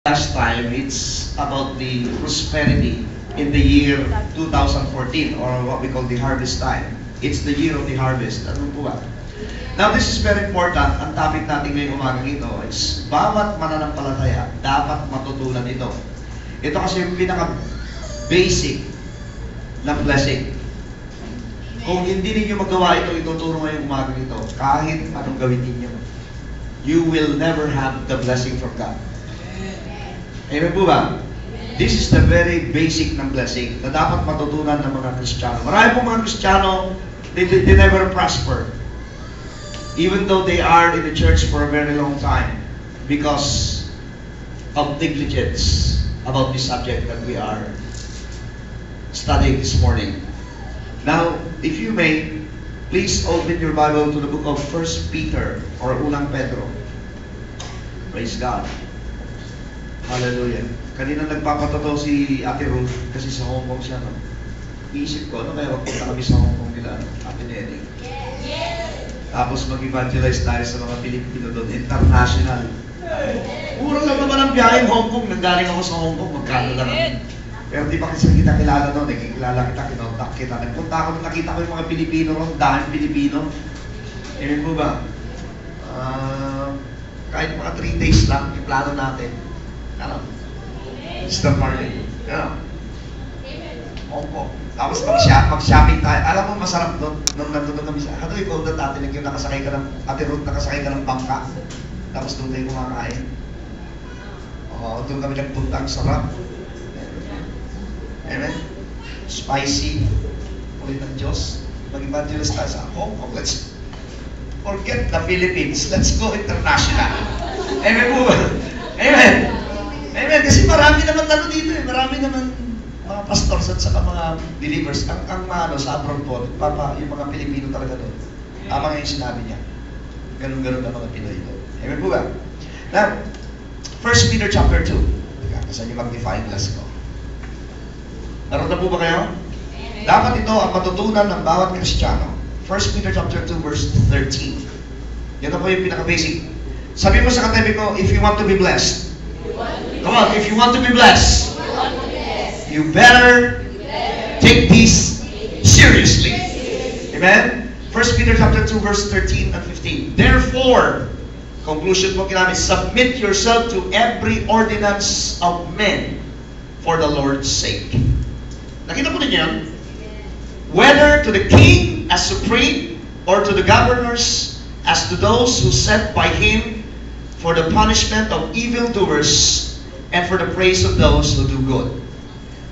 last time, it's about the prosperity in the year 2014, or what we call the harvest time. It's the year of the harvest. Ano po ba? Now, this is very important. Ang topic natin ngayong umaga ito is bawat mananampalataya dapat matutunan ito. Ito kasi yung pinaka-basic ng blessing. Kung hindi ninyo magawa ito, ituturo ngayong umaga ito, kahit anong gawin ninyo, you will never have the blessing from God. Amen po ba? This is the very basic ng blessing na dapat matutunan ng mga Kristiyano. Marami po mga Kristiyano, they never prosper. Even though they are in the church for a very long time because of negligence about the subject that we are studying this morning. Now, if you may, please open your Bible to the book of 1 Peter or Unang Pedro. Praise God. Hallelujah. Kanina nagpapatotoo si Ate Ruth kasi sa Hong Kong siya. No? Iisip ko, ano kaya magpunta kami sa Hong Kong nila, Ate Nelly? Yes! Tapos mag-evangelize tayo sa mga Pilipino doon, international. Mura lang naman ang biyaheng Hong Kong. Nanggaling ako sa Hong Kong, magkano lang. Pero di pa kasi kita kilala doon, nakikilala kita, kinontak kita. Nagpunta ako, nakita ko yung mga Pilipino ron, daming Pilipino. Amen po ba? Kahit mga 3 days lang, yung plano natin. Ano? Mr. Marley. Ano? Hong Kong. Tapos mag-shopping tayo. Alam mo, masarap doon. Nung nandun kami sa... How do you call that, Ate? Yung nakasakay ka ng... Ate Ruth, nakasakay ka ng bangka. Tapos doon tayo kumakain. Oo, doon kami nagpunta. Ang sarap. Amen? Spicy. Ulit ng Diyos. Mag-evangelist tayo sa Hong Kong. Let's forget the Philippines. Let's go international. Amen po ba? Amen. Amen. Kasi marami naman dito eh. Marami naman mga pastors at saka mga believers. Ang sa abroad po, yung mga Pilipino talaga doon. Tama nga yung sinabi niya. Ganun-ganun ang mga Pinoy doon. Amen po ba? Now, 1 Peter chapter 2. Saan yung mag-define class ko? Naroon na po ba kayo? Dapat ito ang matutunan ng bawat Kristiyano. 1 Peter chapter 2 verse 13. Yan na po yung pinaka-basic. Sabi mo sa katabi ko, if you want to be blessed, come on, if you want to be blessed, you better take this seriously. Amen? 1 Peter chapter 2 verse 13 and 15. Therefore, conclusion po kinami, submit yourself to every ordinance of men for the Lord's sake. Nakita po ninyo yan? Whether to the king as supreme or to the governors as to those who set by him for the punishment of evildoers and for the praise of those who do good.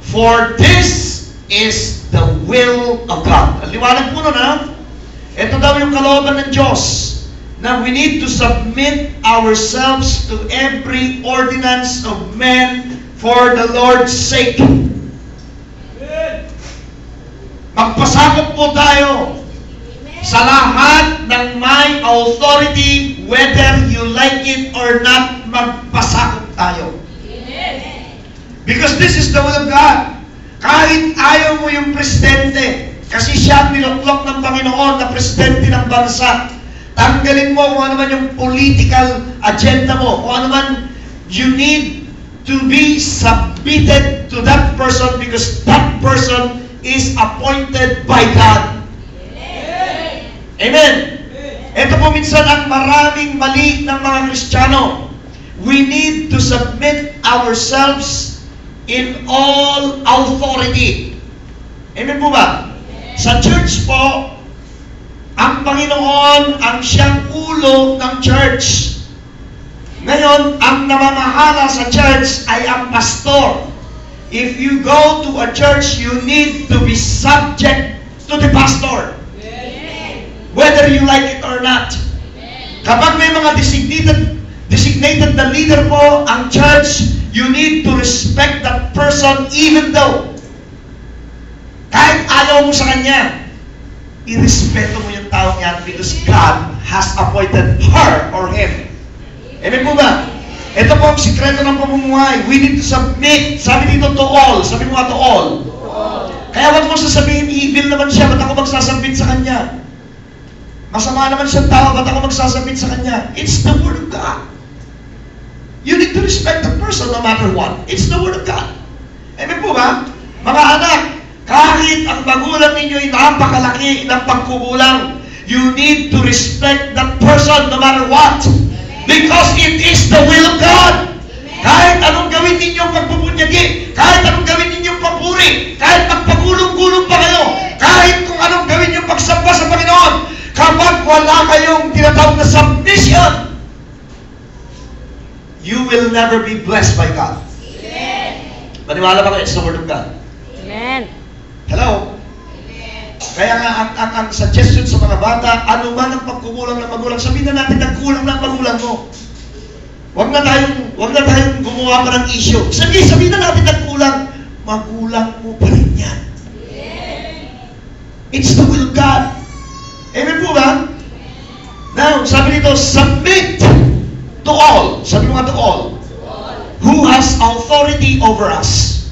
For this is the will of God. Ang liwanag po nun, ha? Ito daw yung kalooban ng Diyos na we need to submit ourselves to every ordinance of men for the Lord's sake. Magpasakop po tayo sa lahat ng may authority, whether you like it or not, magpasakop tayo. Because this is the will of God. Kahit ayaw mo yung presidente, kasi siya niluklok ng Panginoon na presidente ng bansa, tanggalin mo kung ano man yung political agenda mo, kung ano man, you need to be submitted to that person because that person is appointed by God. Amen. Ito po minsan ang maraming mali ng mga Kristiyano. We need to submit ourselves in all authority. Amen po ba? Sa church po, ang Panginoon ang siyang ulo ng church. Ngayon, ang namamahala sa church ay ang pastor. If you go to a church, you need to be subject to the pastor. Whether you like it or not. Kapag may mga designated na leader po ang church, you need to respect that person even though kahit ayaw mo sa kanya, irespeto mo yung taong yan because God has appointed her or him. Amen po ba? Ito po ang sikreto ng pamumuhay. We need to submit. Sabi dito to all. Sabi mo nga to all. Kaya wag mo sasabihin, evil naman siya, ba't ako magsasabit sa kanya? Masama naman siyang tao, ba't ako magsasabit sa kanya? It's the Word of God. You need to respect that person no matter what. It's the Word of God. Amen po ba? Mga anak, kahit ang magulang ninyo ay napakalaki ng pagkukulang, you need to respect that person no matter what. Because it is the will of God. Kahit anong gawin ninyong pagpupunyagi, kahit anong gawin ninyong papuri, kahit magpagulong-gulong pa kayo, kahit kung anong gawin ninyong pagsamba sa Panginoon, kapag wala kayong tinatawag na submission, you will never be blessed by God. Amen. Maniwala ba kayo? It's the Word of God. Amen. Hello? Kaya nga, ang suggestion sa mga bata, ano man ang pagkukulang ng magulang, sabihin na natin, nagkulang na ang magulang mo. Huwag na tayong gumawa pa ng issue. Sabihin na natin nagkulang, magulang mo pa rin yan. It's the will of God. Amen po ba? Now, sabi nito, submit to all. Sabi mo nga to all. Who has authority over us.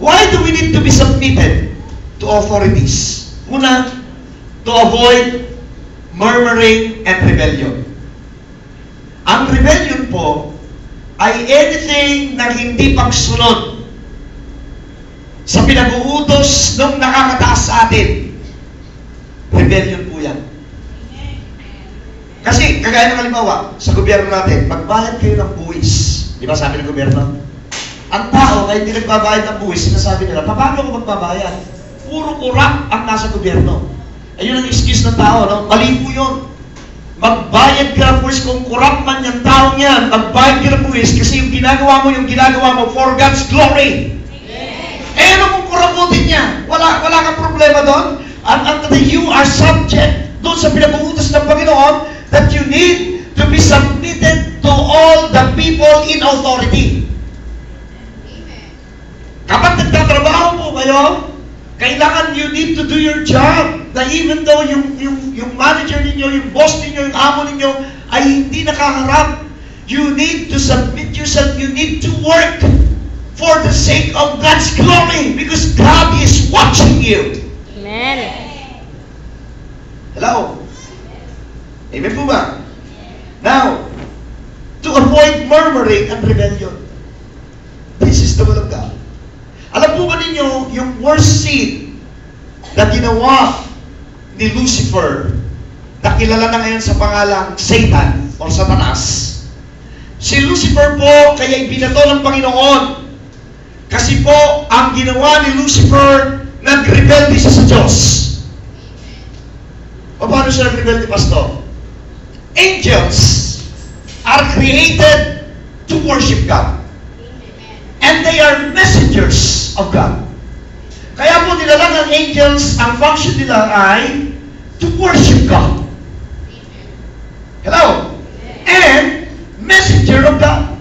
Why do we need to be submitted to authorities? Una, to avoid murmuring and rebellion. Ang rebellion po ay anything na hindi pagsunod sa pinag-uutos ng nakakataas sa atin. Rebellion po yan. Kasi, kagaya ng halimbawa, sa gobyerno natin, magbayad kayo ng buwis. Di ba sabi ng gobyerno? Ang tao, kahit hindi nagbabayad ng buwis, sinasabi nila, paano ko magbabayad? Puro kurap ang nasa gobyerno. Ayun ang excuse ng tao, no? Mali po yun. Magbayad ka ng buwis kung kurap man yung taong yan. Magbayad ka ng buwis kasi yung ginagawa mo for God's glory. Eh, ano kung kuraputin niya? Wala kang problema doon. You are subject doon sa pinag-uutos ng Panginoon that you need to be submitted to all the people in authority. Kapag nagtatrabaho po kayo, kailangan you need to do your job. Na even though yung manager ninyo, yung boss ninyo, yung amo ninyo ay hindi nakaharap, you need to submit yourself. You need to work for the sake of God's glory because God is watching you. Amen. Hello? Amen po ba? Now, to avoid murmuring and rebellion. This is the will of God. Alam po ba ninyo, yung worst sin na ginawa ni Lucifer, na kilala na ngayon sa pangalang Satan or Satanas. Si Lucifer po, kaya ibinato ng Panginoon. Kasi po, ang ginawa ni Lucifer, nag-rebelde siya sa Diyos. O paano siya nag-rebelde, Pastor? Angels are created to worship God. And they are messengers of God. Kaya po nilalang ng angels, ang function nila ay to worship God. Hello? And messenger of God.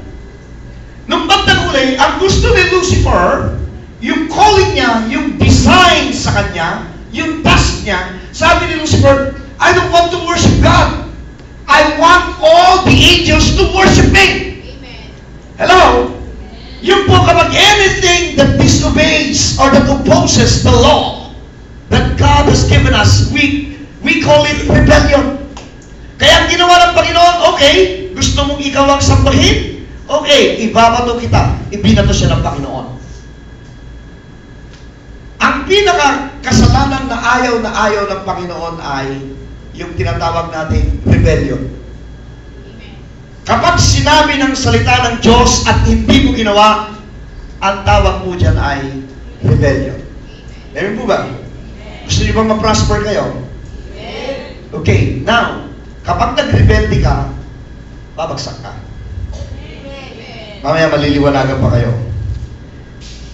Nung bandang huli, ang gusto ni Lucifer, yung calling niya, yung design sa kanya, yung task niya, sabi ni Lucifer, I don't want to worship God. I want all the angels to worship me. Hello? Yung po kapag anything that disobeys or that opposes the law that God has given us, we call it rebellion. Kaya ang ginawa ng Panginoon, okay, gusto mong ikaw ang sambahin? Okay, ibabato kita. Ibinato siya ng Panginoon. Ang pinakakasalanan na ayaw ng Panginoon ay yung tinatawag natin rebellion. Kapag sinabi ng salita ng Diyos at hindi mo ginawa, ang tawag po dyan ay rebellion. Amen po ba? Gusto niyo bang ma-prosper kayo? Okay, now, kapag nag-rebelde ka, babagsak ka. Mamaya maliliwanagan pa kayo.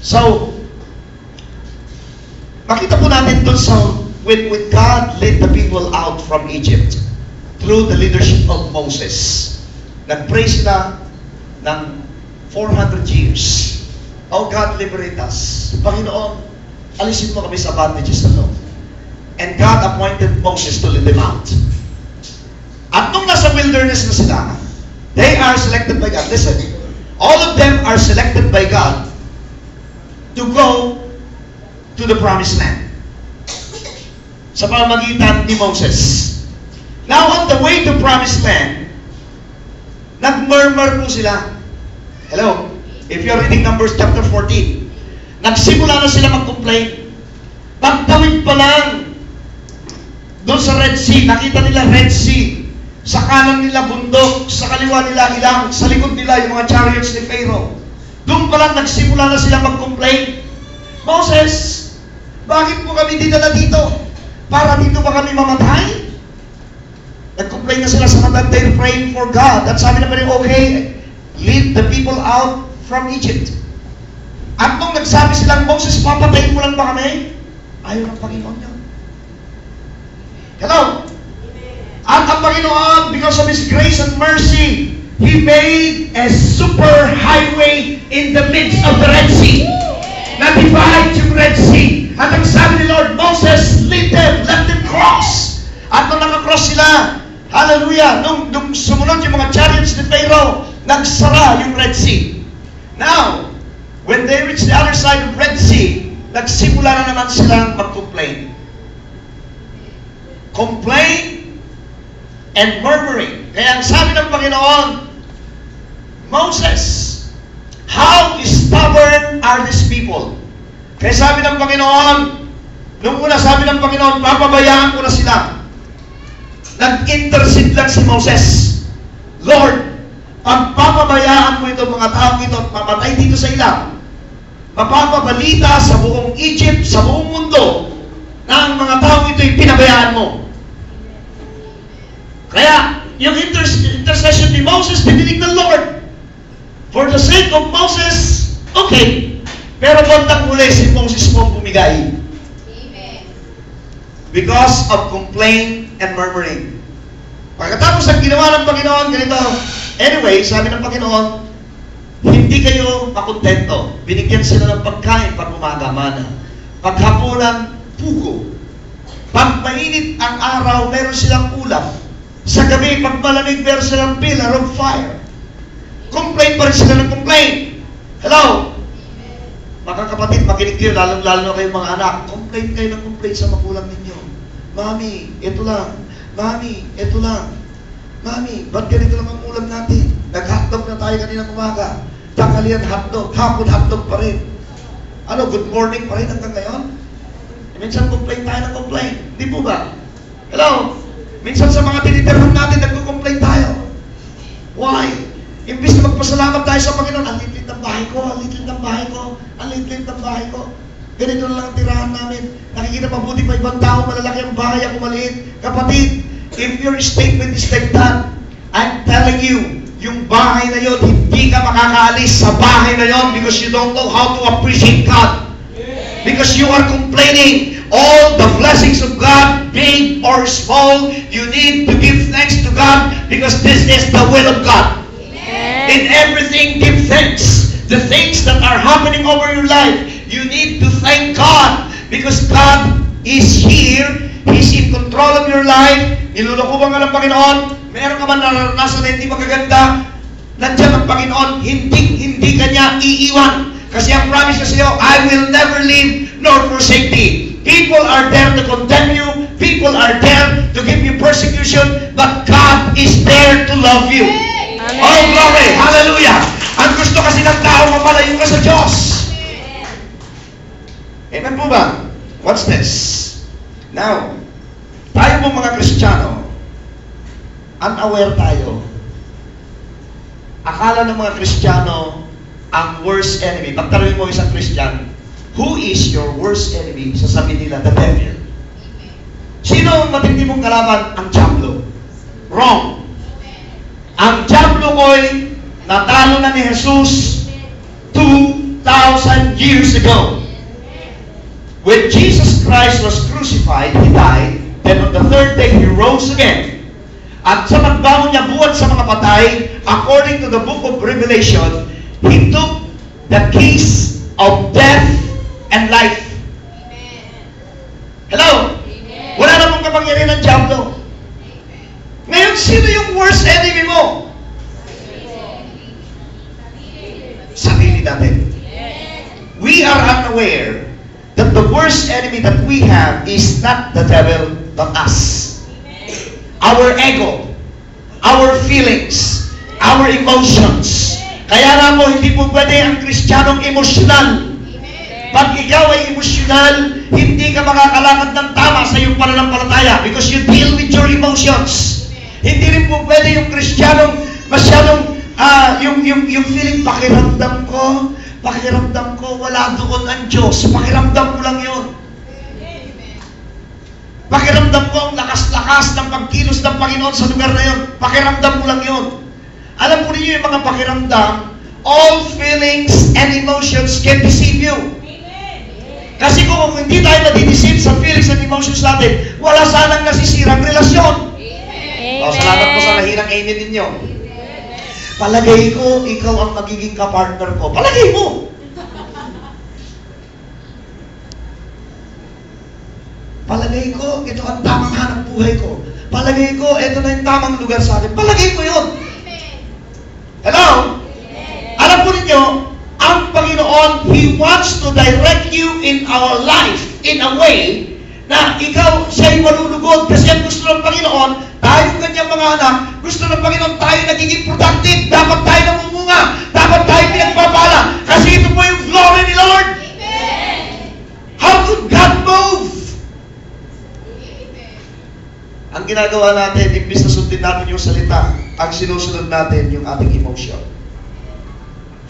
So, makita po natin dun sa when God led the people out from Egypt through the leadership of Moses. Nag-pray sila ng 400 years. Oh God, liberate us. Panginoon, alisin mo kami sa bondages na to. And God appointed Moses to lead them out. At nung nasa wilderness na sila, they are selected by God. Listen, all of them are selected by God to go to the promised land. Sa pamamagitan ni Moses. Now on the way to promised land, nag-murmur po sila. Hello? If you're reading Numbers chapter 14, nagsimula na sila mag-complain. Pagtawid pa lang, doon sa Red Sea, nakita nila Red Sea. Sa kanan nila bundok, sa kaliwa nila ilang, sa likod nila yung mga chariots ni Pharaoh. Doon pa lang nagsimula na sila mag-complain. Moses, bakit mo kami dinala dito? Para dito ba kami mamatay? Nag-complain na sila sa kanilang, they're praying for God. At sabi naman nila, okay, lead the people out from Egypt. At nung nagsabi silang, Moses, papatayin mo lang ba kami? Ayaw ng Panginoon niya. Hello? At ang Panginoon, because of His grace and mercy, He made a super highway in the midst of the Red Sea. Na-divide yung Red Sea. At ang sabi ni Lord, Moses, lead them, let them cross. At nung nakakross sila, hallelujah, nung sumunod yung mga chariots ni Pharaoh, nagsara yung Red Sea. Now, when they reached the other side of Red Sea, nagsimula na naman silang mag-complain. Complain and murmuring. Kaya ang sabi ng Panginoon, Moses, how stubborn are these people? Kaya sabi ng Panginoon, nung una sabi ng Panginoon, papabayaan ko na sila. Nag-intercede lang si Moses. Lord, pagpapabayaan mo itong mga tao ito at mamatay dito sa ilang, mapapabalita sa buong Egypt, sa buong mundo, na ang mga tao ito'y pinabayaan mo. Kaya, yung intercession ni Moses, dinilig ng Lord. For the sake of Moses, okay. Pero bandang huli, si Moses mo bumigay. Amen. Because of complaint and murmuring. Pagkatapos ang ginawa ng Panginoon, ganito, anyway, sabi ng Panginoon, hindi kayo makontento. Binigyan sila ng pagkain pag umaga, mana. Paghapunan, pugo. Pag mainit ang araw, meron silang ulam. Sa gabi, pag malamig, meron silang pillar of fire. Complain pa rin sila ng complain. Hello? Mga kapatid, makinig kayo, lalo-lalo na kayong mga anak. Complain kayo ng complain sa magulang ninyo. Mami, ito lang. Mami, ito lang. Mami, ba't ganito lang ang ulam natin? Nag-hotdog na tayo kanina umaga. Tanghalian hotdog, hapon hotdog pa rin. Ano, good morning pa rin hanggang ngayon? Minsan complain tayo ng complain. Di po ba? Hello? Minsan sa mga tinitirhan natin, nagko-complain tayo. Why? Imbis na magpasalamat tayo sa Panginoon, ang litlit ng bahay ko, ang litlit ng bahay ko, ang litlit ng bahay ko. Ganito na lang ang tirahan namin. Nakikita mabuti pa ibang tao, malalaki ang bahay, ako maliit. Kapatid, if your statement is like that, I'm telling you, yung bahay na yon, hindi ka makakaalis sa bahay na yon because you don't know how to appreciate God. Because you are complaining. All the blessings of God, big or small, you need to give thanks to God because this is the will of God. Amen. In everything, give thanks. The things that are happening over your life, you need to thank God because God is here. He's in control of your life. Nilulukuban ka ng Panginoon. Meron ka man naranasan na hindi magaganda. Nandiyan ang Panginoon. Hindi ka niya iiwan. Kasi ang promise niya sa iyo, I will never leave nor forsake thee. People are there to condemn you. People are there to give you persecution. But God is there to love you. Amen. Oh, glory! Hallelujah! Ang gusto kasi ng tao, mapalayo ka sa Diyos. Amen po ba? What's this? Now, tayo po mga Kristiyano, unaware tayo. Akala ng mga Kristiyano, ang worst enemy. Pagtaruin mo isang Christian, who is your worst enemy? Sasabihin nila, the devil. Sino ang matindi mong kalaban? Ang diablo. Wrong. Ang diablo ko'y natalo na ni Jesus 2,000 years ago. When Jesus Christ was crucified, He died, then on the third day, He rose again. At sa pagbangon niya buwan sa mga patay, according to the book of Revelation, He took the keys of death and life. Amen. Hello? Amen. Wala namang kapangyarihan ng diablo. Ngayon, sino yung worst enemy mo? Sarili natin. We are unaware that the worst enemy that we have is not the devil, but us. Our ego, our feelings, our emotions. Kaya nga po, hindi po pwede ang Kristiyanong emosyonal. Pag ikaw ay emosyonal, hindi ka makakalakad ng tama sa iyong pananampalataya because you deal with your emotions. Hindi rin po pwede yung Kristiyanong masyadong yung feeling pakiramdam ko, wala doon ang Diyos. Pakiramdam ko lang yun. Pakiramdam ko ang lakas-lakas ng pagkilos ng Panginoon sa lugar na yun. Pakiramdam ko lang yun. Alam po ninyo yung mga pakiramdam, all feelings and emotions can deceive you. Kasi kung hindi tayo madideceive sa feelings and emotions natin, wala sanang nasisirang relasyon. O, salamat po sa nahirang amen ninyo. Palagay ko, ikaw ang magiging kapartner ko. Palagay mo! Palagay ko, ito ang tamang hanap buhay ko. Palagay ko, ito na yung tamang lugar sa akin. Palagay ko yun. Hello? Alam po ninyo, ang Panginoon, He wants to direct you in our life in a way na ikaw siya'y malulugod kasi ang gusto ng Panginoon, tayong kanyang mga anak, gusto ng Panginoon tayo nagiging productive, dapat tayo namumunga, dapat tayo pinagpapala kasi ito po yung glory ni Lord. How could God move? Ang ginagawa natin, imbis na sundin natin yung salita, ang sinusunod natin yung ating emotion.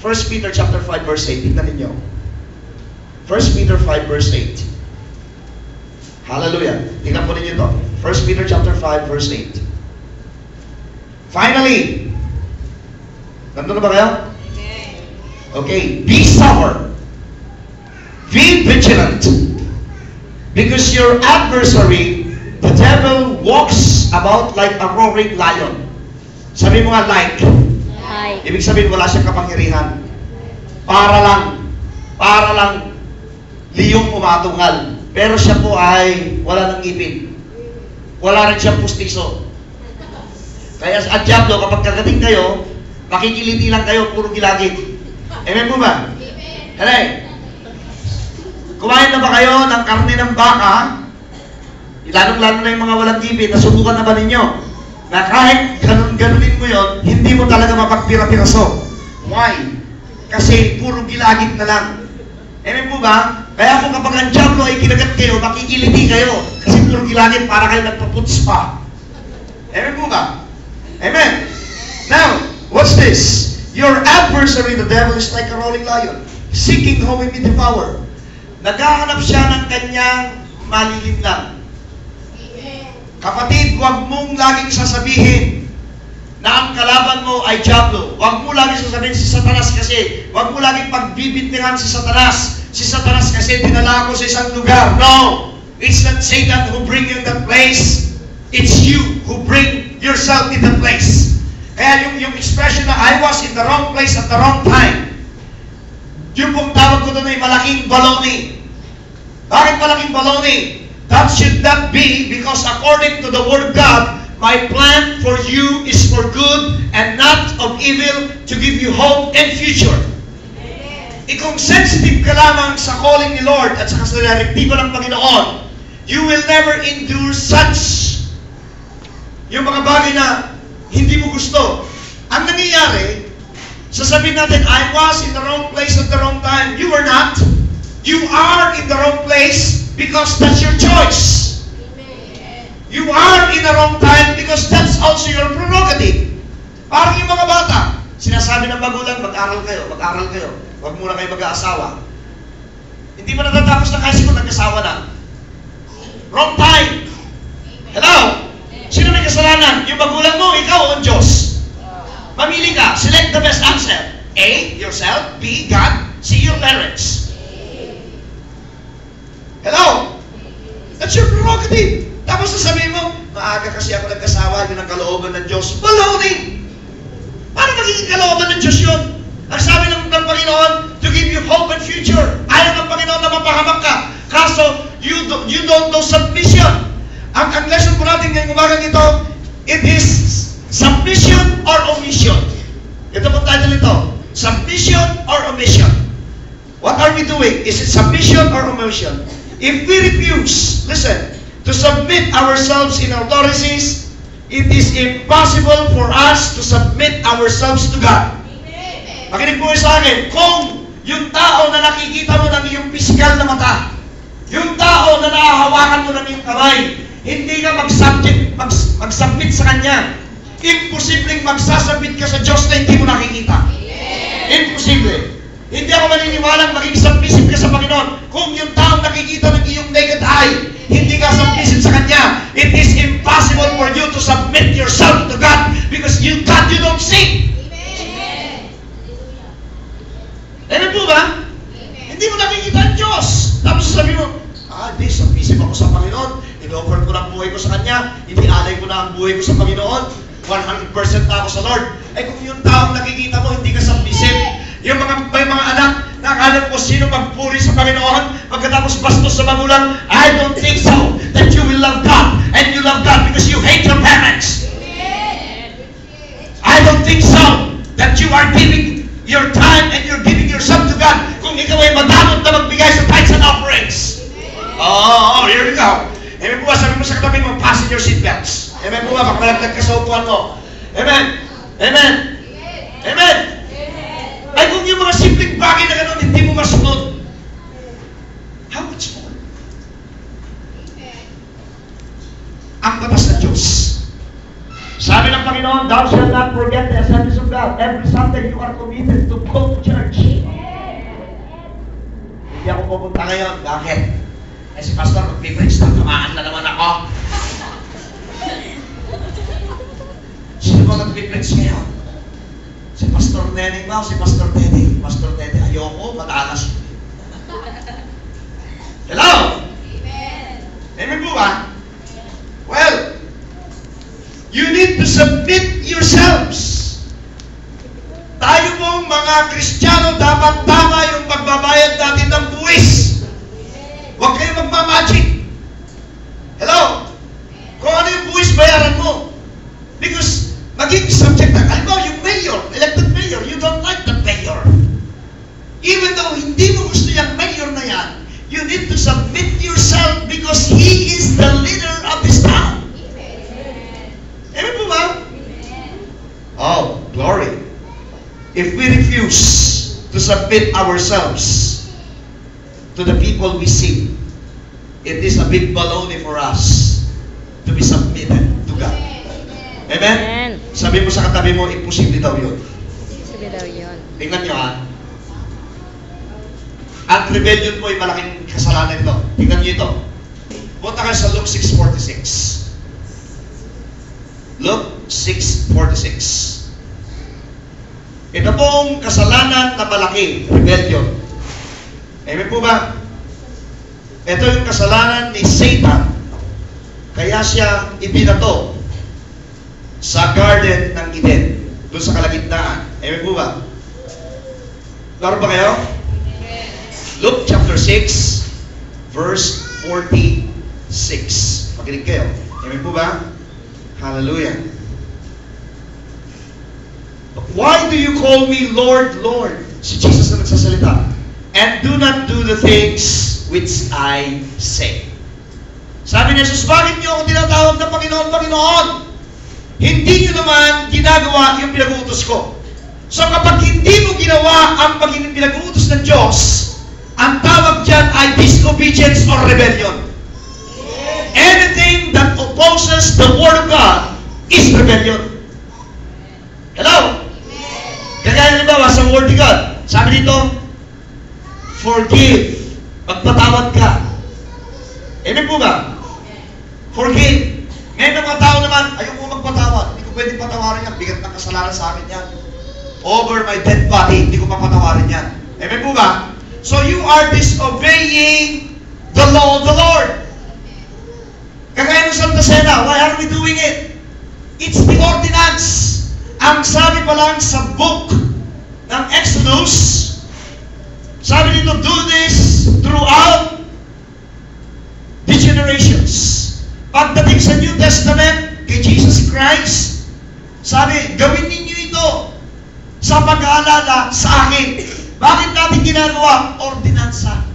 1 Peter chapter 5 verse 8. Tignan ninyo. 1 Peter 5 verse 8. Hallelujah. Tignan po ninyo ito. 1 Peter chapter 5 verse 8. Finally. Nandun na ba kayo? Okay. Be sober. Be vigilant. Because your adversary, the devil, walks about like a roaring lion. Sabi mo nga like. Ibig sabihin, wala siyang kapangyarihan. Para lang, liyong umatungal. Pero siya po ay wala ng ngipin. Wala rin siyang pustiso. Kaya sa Diablo, kapag kagating kayo, makikiliti lang kayo, puro gilagid. Amen po ba? Hello? Kumain na ba kayo ng karne ng baka? Lalong-lalo na yung mga walang ngipin, nasubukan na ba ninyo? Na kahit ganunin mo yon, hindi mo talaga mapagpira-piraso. Why? Kasi puro gilagid na lang. Amen po ba? Kaya kung kapag ang Diablo ay kinagat kayo, makikiliti kayo. Kasi puro gilagid para kayo nagpaputs pa. Amen po ba? Amen. Now, what's this? Your adversary, the devil, is like a roaring lion, seeking whom he may devour. Naghahanap siya ng kanyang malilinlang. Kapatid, huwag mong laging sasabihin na ang kalaban mo ay Diablo. Huwag mo laging sasabihin si Satanas kasi. Huwag mo laging pagbibintingan si Satanas. Si Satanas kasi dinala ako sa isang lugar. No! It's not Satan who bring you in that place. It's you who bring yourself in that place. Kaya yung expression na I was in the wrong place at the wrong time, yung pong tawag ko doon ay malaking baloney. Bakit malaking baloney? That should not be, because according to the Word of God, my plan for you is for good and not of evil, to give you hope and future. Kung sensitive ka lamang sa calling ni Lord at sa direktibo ng Panginoon, you will never endure such yung mga bagay na hindi mo gusto. Ang nangyayari, sasabihin natin, I was in the wrong place at the wrong time. You were not. You are in the wrong place because that's your choice. You are in the wrong time because that's also your prerogative. Parang yung mga bata, sinasabi ng magulang, mag-aral kayo. Huwag muna kayo mag-aasawa. Hindi pa natatapos ng high school, nag-asawa na. Wrong time. Hello? Sino may kasalanan? Yung magulang mo, ikaw o ang Diyos? Mamili ka. Select the best answer. A, yourself. B, God. C, your parents. Hello? That's your prerogative. Tapos sasabihin mo, maaga kasi ako nagkasawa, yun ang kalooban ng Diyos. Baloney! Paano magiging kalooban ng Diyos yun? Ang sabi ng Panginoon, to give you hope and future. Ayaw ng Panginoon na mapahamak ka. Kaso, you don't know submission. Ang lesson po natin ngayong umagang ito, it is submission or omission. Ito po title ito, submission or omission. What are we doing? Is it submission or omission? If we refuse, listen, to submit ourselves in authorities, it is impossible for us to submit ourselves to God. Makinig po sa akin, kung yung tao na nakikita mo ng iyong pisikal na mata, yung tao na nahahawakan mo ng iyong kamay, hindi ka mag-submit sa Kanya, imposibleng magsasubmit ka sa Diyos na hindi mo nakikita. Imposible. Hindi ako maniniwalang maging submissive ka sa Panginoon kung yung taong nakikita ng iyong naked eye, hindi ka submissive sa Kanya. It is impossible for you to submit yourself to God because God you don't see. Amen po ba? Hindi mo nakikita ang Diyos. Tapos sabi mo, di, submissive ako sa Panginoon. In-offer ko na ang buhay ko sa Kanya. Inialay ko na ang buhay ko sa Panginoon. 100% na ako sa Lord. Kung yung taong nakikita mo, hindi ka submissive. May mga anak na akala mo sino magpuri sa Panginoon, pagkatapos bastos sa magulang, I don't think so that you will love God. And you love God because you hate your parents. I don't think so that you are giving your time and you're giving yourself to God kung ikaw ay madamot na magbigay sa tithes and offerings. Here we go. Amen po ba? Sabi mo sa katabi mo, fasten your seatbelts. Amen po ba? Makamalagdag ka sa upuan mo. Amen. Amen. Amen. Ay kung yung mga simpleng bagay na gano'n, hindi mo masunod. How much more? Ang batas ng Diyos. Sabi ng Panginoon, thou shalt not forget the assemblies of God. Every Sunday you are committed to go to church. Hindi ako pupunta ngayon. Bakit? Si Pastor, mag-preach na, tamaan na naman ako. Sino ba mag-preach ngayon? Si Pastor Neneng ba o si Pastor Teddy? Pastor Teddy, ayoko, matalas. Hello? Amen. Amen po ba? Well, you need to submit yourselves. Tayo pong mga Kristiyano, dapat tama yung pagbabayad natin ng buwis. Huwag kayong magmamagic. Hello? Kung ano yung buwis, bayaran mo. Because maging subject na, alam mo, yung mayor, elected mayor, you don't like the mayor. Even though hindi mo gusto yung mayor na yan, you need to submit yourself because he is the leader of this town. Amen po ba? Oh, glory. If we refuse to submit ourselves to the people we see, it is a big baloney for us to be submitted to God. Amen? Amen. Sabi mo sa katabi mo, imposible daw yun. Imposible daw yun. Tingnan nyo ha. Ang rebellion mo ay malaking kasalanan ito. Tingnan nyo ito. Punta kayo sa Luke 6:46. Luke 6:46. Ito pong kasalanan na malaki, rebellion. Amen po ba? Ito yung kasalanan ni Satan. Kaya siya ibinato sa Garden ng Eden, doon sa kalagitnaan. Amen po ba? Laro ba kayo? Luke chapter 6, verse 46. Pakinig kayo. Amen po ba? Hallelujah. Why do you call me Lord, Lord? Si Jesus na nagsasalita. And do not do the things which I say. Sabi ni Jesus, bakit niyo ako tinatawag na Panginoon, Panginoon? Hindi niyo naman ginagawa yung pinag-uutos ko. So kapag hindi mo ginawa ang pinag-uutos ng Diyos, ang tawag dyan ay disobedience or rebellion. Anything that opposes the Word of God is rebellion. Hello? Kaya halimbawa sa Word of God, sabi dito, forgive. Magpatawad ka. Amen po ba? Forgive. Ngayon ng mga tao naman, ayoko magpatawad. Hindi ko pwedeng patawarin yan. Bigat ng kasalanan sa akin yan. Over my dead body, hindi ko papatawarin yan. Amen po ba? So you are disobeying the law of the Lord. Kagaya ng Santa Cena, why are we doing it? It's the ordinance. Ang sabi pa lang sa book ng Exodus, sabi dito, do this throughout the generations. Pagdating sa New Testament, kay Jesus Christ, sabi, gawin ninyo ito sa pag-aalala sa akin. Bakit natin ginagawa? Ordinansa.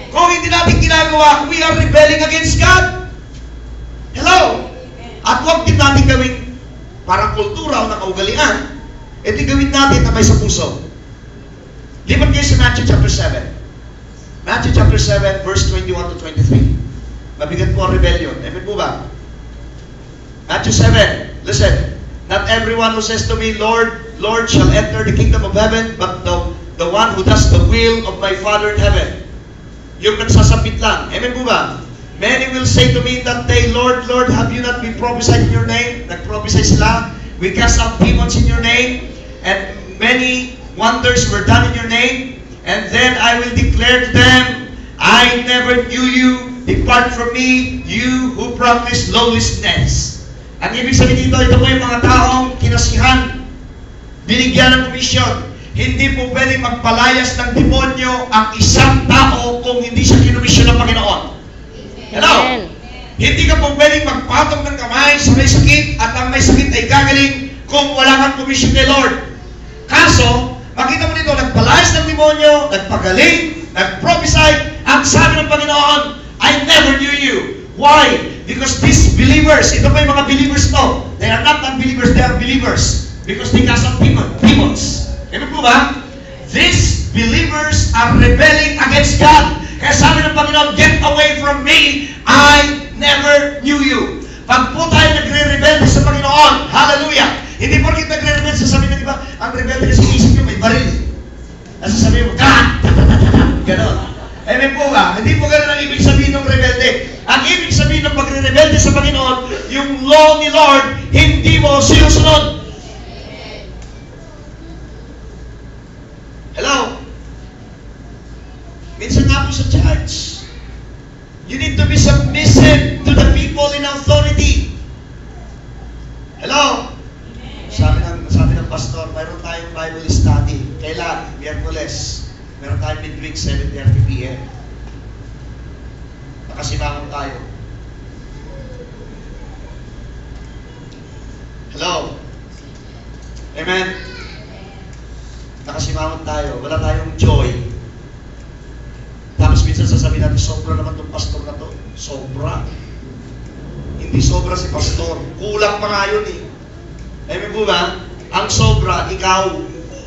Kung hindi natin ginagawa, we are rebelling against God. Hello? At huwag din natin gawing parang kultura o nakaugalian. E di gawin natin na may sa puso. Lipat kayo sa Matthew chapter 7. Matthew chapter 7, verse 21 to 23. Mabigat po ang rebellion. Amen po ba? Matthew 7, listen. Not everyone who says to me, Lord, Lord, shall enter the kingdom of heaven, but the one who does the will of my Father in heaven. Yung nagsasabit lang. Amen po ba? Many will say to me in that day, Lord, Lord, have you not been prophesied in your name? Nag-prophesy sila. We cast out demons in your name, and many wonders were done in your name. And then I will declare to them, I never knew you. Depart from me, you who practice lawlessness. Ang ibig sabihin dito, ito po yung mga taong kinasihan, binigyan ng komisyon. Hindi po pwedeng magpalayas ng demonyo ang isang tao kung hindi siya kinumisyon ng Panginoon. Hello? Amen. Hindi ka po pwedeng magpatong ng kamay sa may sakit at ang may sakit ay gagaling kung wala kang komisyon kay Lord. Kaso, makita mo dito, nagpalayas ng demonyo, nagpagaling, nag-prophesy, ang sabi ng Panginoon, I never knew you. Why? Because these believers, ito pa yung mga believers to, they are not unbelievers, they are believers. Because they cast out demons. Ano po ba? These believers are rebelling against God. Kaya sabi ng Panginoon, get away from me, I never knew you. Pag po tayo nagre-rebelde sa Panginoon, hallelujah, hindi porkit nagre-rebelde, sasabihin na diba, ang rebelde kasi isip nyo may baril. Nasasabihin mo, God! Ganon. Amen po ba? Hindi po ganun ang ibig sabihin ng rebelde. Ang ibig sabihin ng pagre-rebelde sa Panginoon, yung law ni Lord, hindi mo sinusunod. Hello? Minsan nga po sa church, you need to be submissive to the people in authority. Hello? Sabi ng pastor, mayroon tayong Bible study. Kailan? Miyerkules. Meron tayong midweek, 7:30 p.m. Nakasimangon tayo. Hello? Amen? Nakasimangon tayo. Wala tayong joy. Tapos minsan sasabihin natin, sobra naman itong pastor na to. Sobra. Hindi sobra si pastor. Kulang pa nga yun eh. Amen po ba? Ang sobra, ikaw.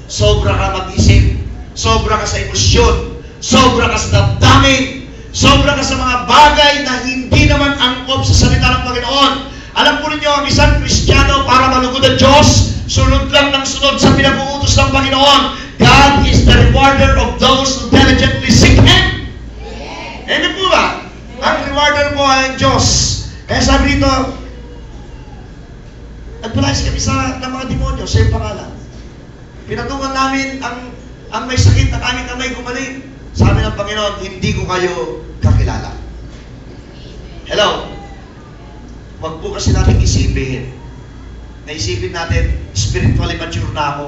Sobra ka mag-isip. Sobra ka sa emosyon. Sobra ka sa damdamin. Sobra ka sa mga bagay na hindi naman angkop sa salita ng Panginoon. Alam po ninyo, ang isang Kristiyano para malugod ang Diyos, sunod lang ng sunod sa pinag-uutos ng Panginoon. God is the rewarder of those who diligently seek Him. Amen po ba? Ang rewarder po ay ang Diyos. Kaya sabi dito, nagpalayas kami ng mga demonyo sa iyong pangalan. Pinatungan namin ang may sakit na aming kamay gumaling. Sabi ng Panginoon, hindi ko kayo kakilala. Hello? Huwag po kasi natin isipin. Naisipin natin, spiritually mature na ako.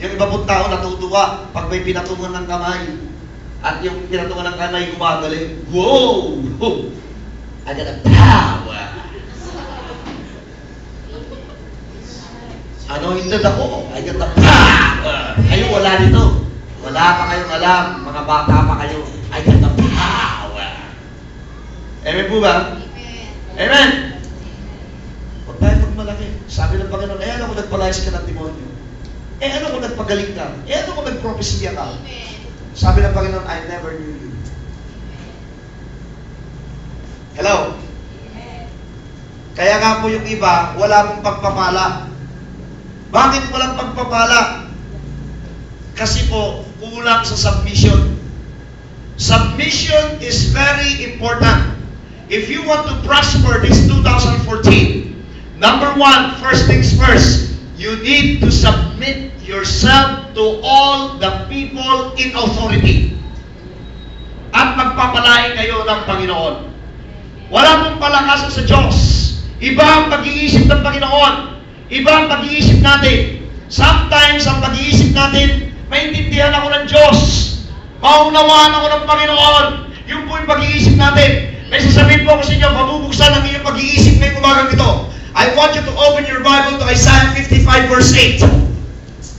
Yung iba pong tao natutuwa pag may pinatungan ng kamay. At yung pinatungan ng kamay gumagaling. Whoa! I got a power! Anointed ako. I got a power! Kayo wala dito. Wala pa kayong alam. Mga bata pa kayo. I got a power! Amen po ba? Amen! Huwag tayo magmalaki. Sabi ng Panginoon, ano kung nagpalayas ka ng demonyo? Ano kung nagpagaling ka? Ano kung nagpropesya ka? Sabi ng Panginoon, I never knew you. Hello? Kaya nga po yung iba, wala pong pagpapala. Bakit walang pagpapala? Kasi po, kulang sa submission. Submission is very important. If you want to prosper this 2014, number one, first things first, you need to submit yourself to all the people in authority. At magpapalain kayo ng Panginoon. Wala pong palakasan sa Diyos. Iba ang pag-iisip ng Panginoon. Iba ang pag-iisip natin. Sometimes, ang pag-iisip natin, maintindihan ako ng Diyos. Maunawaan ako ng Panginoon. Yung po yung pag-iisip natin. May sasabihin po ako sa inyo, mabubuksan ang iyong pag-iisip ngayong umagang ito. I want you to open your Bible to Isaiah 55 verse 8.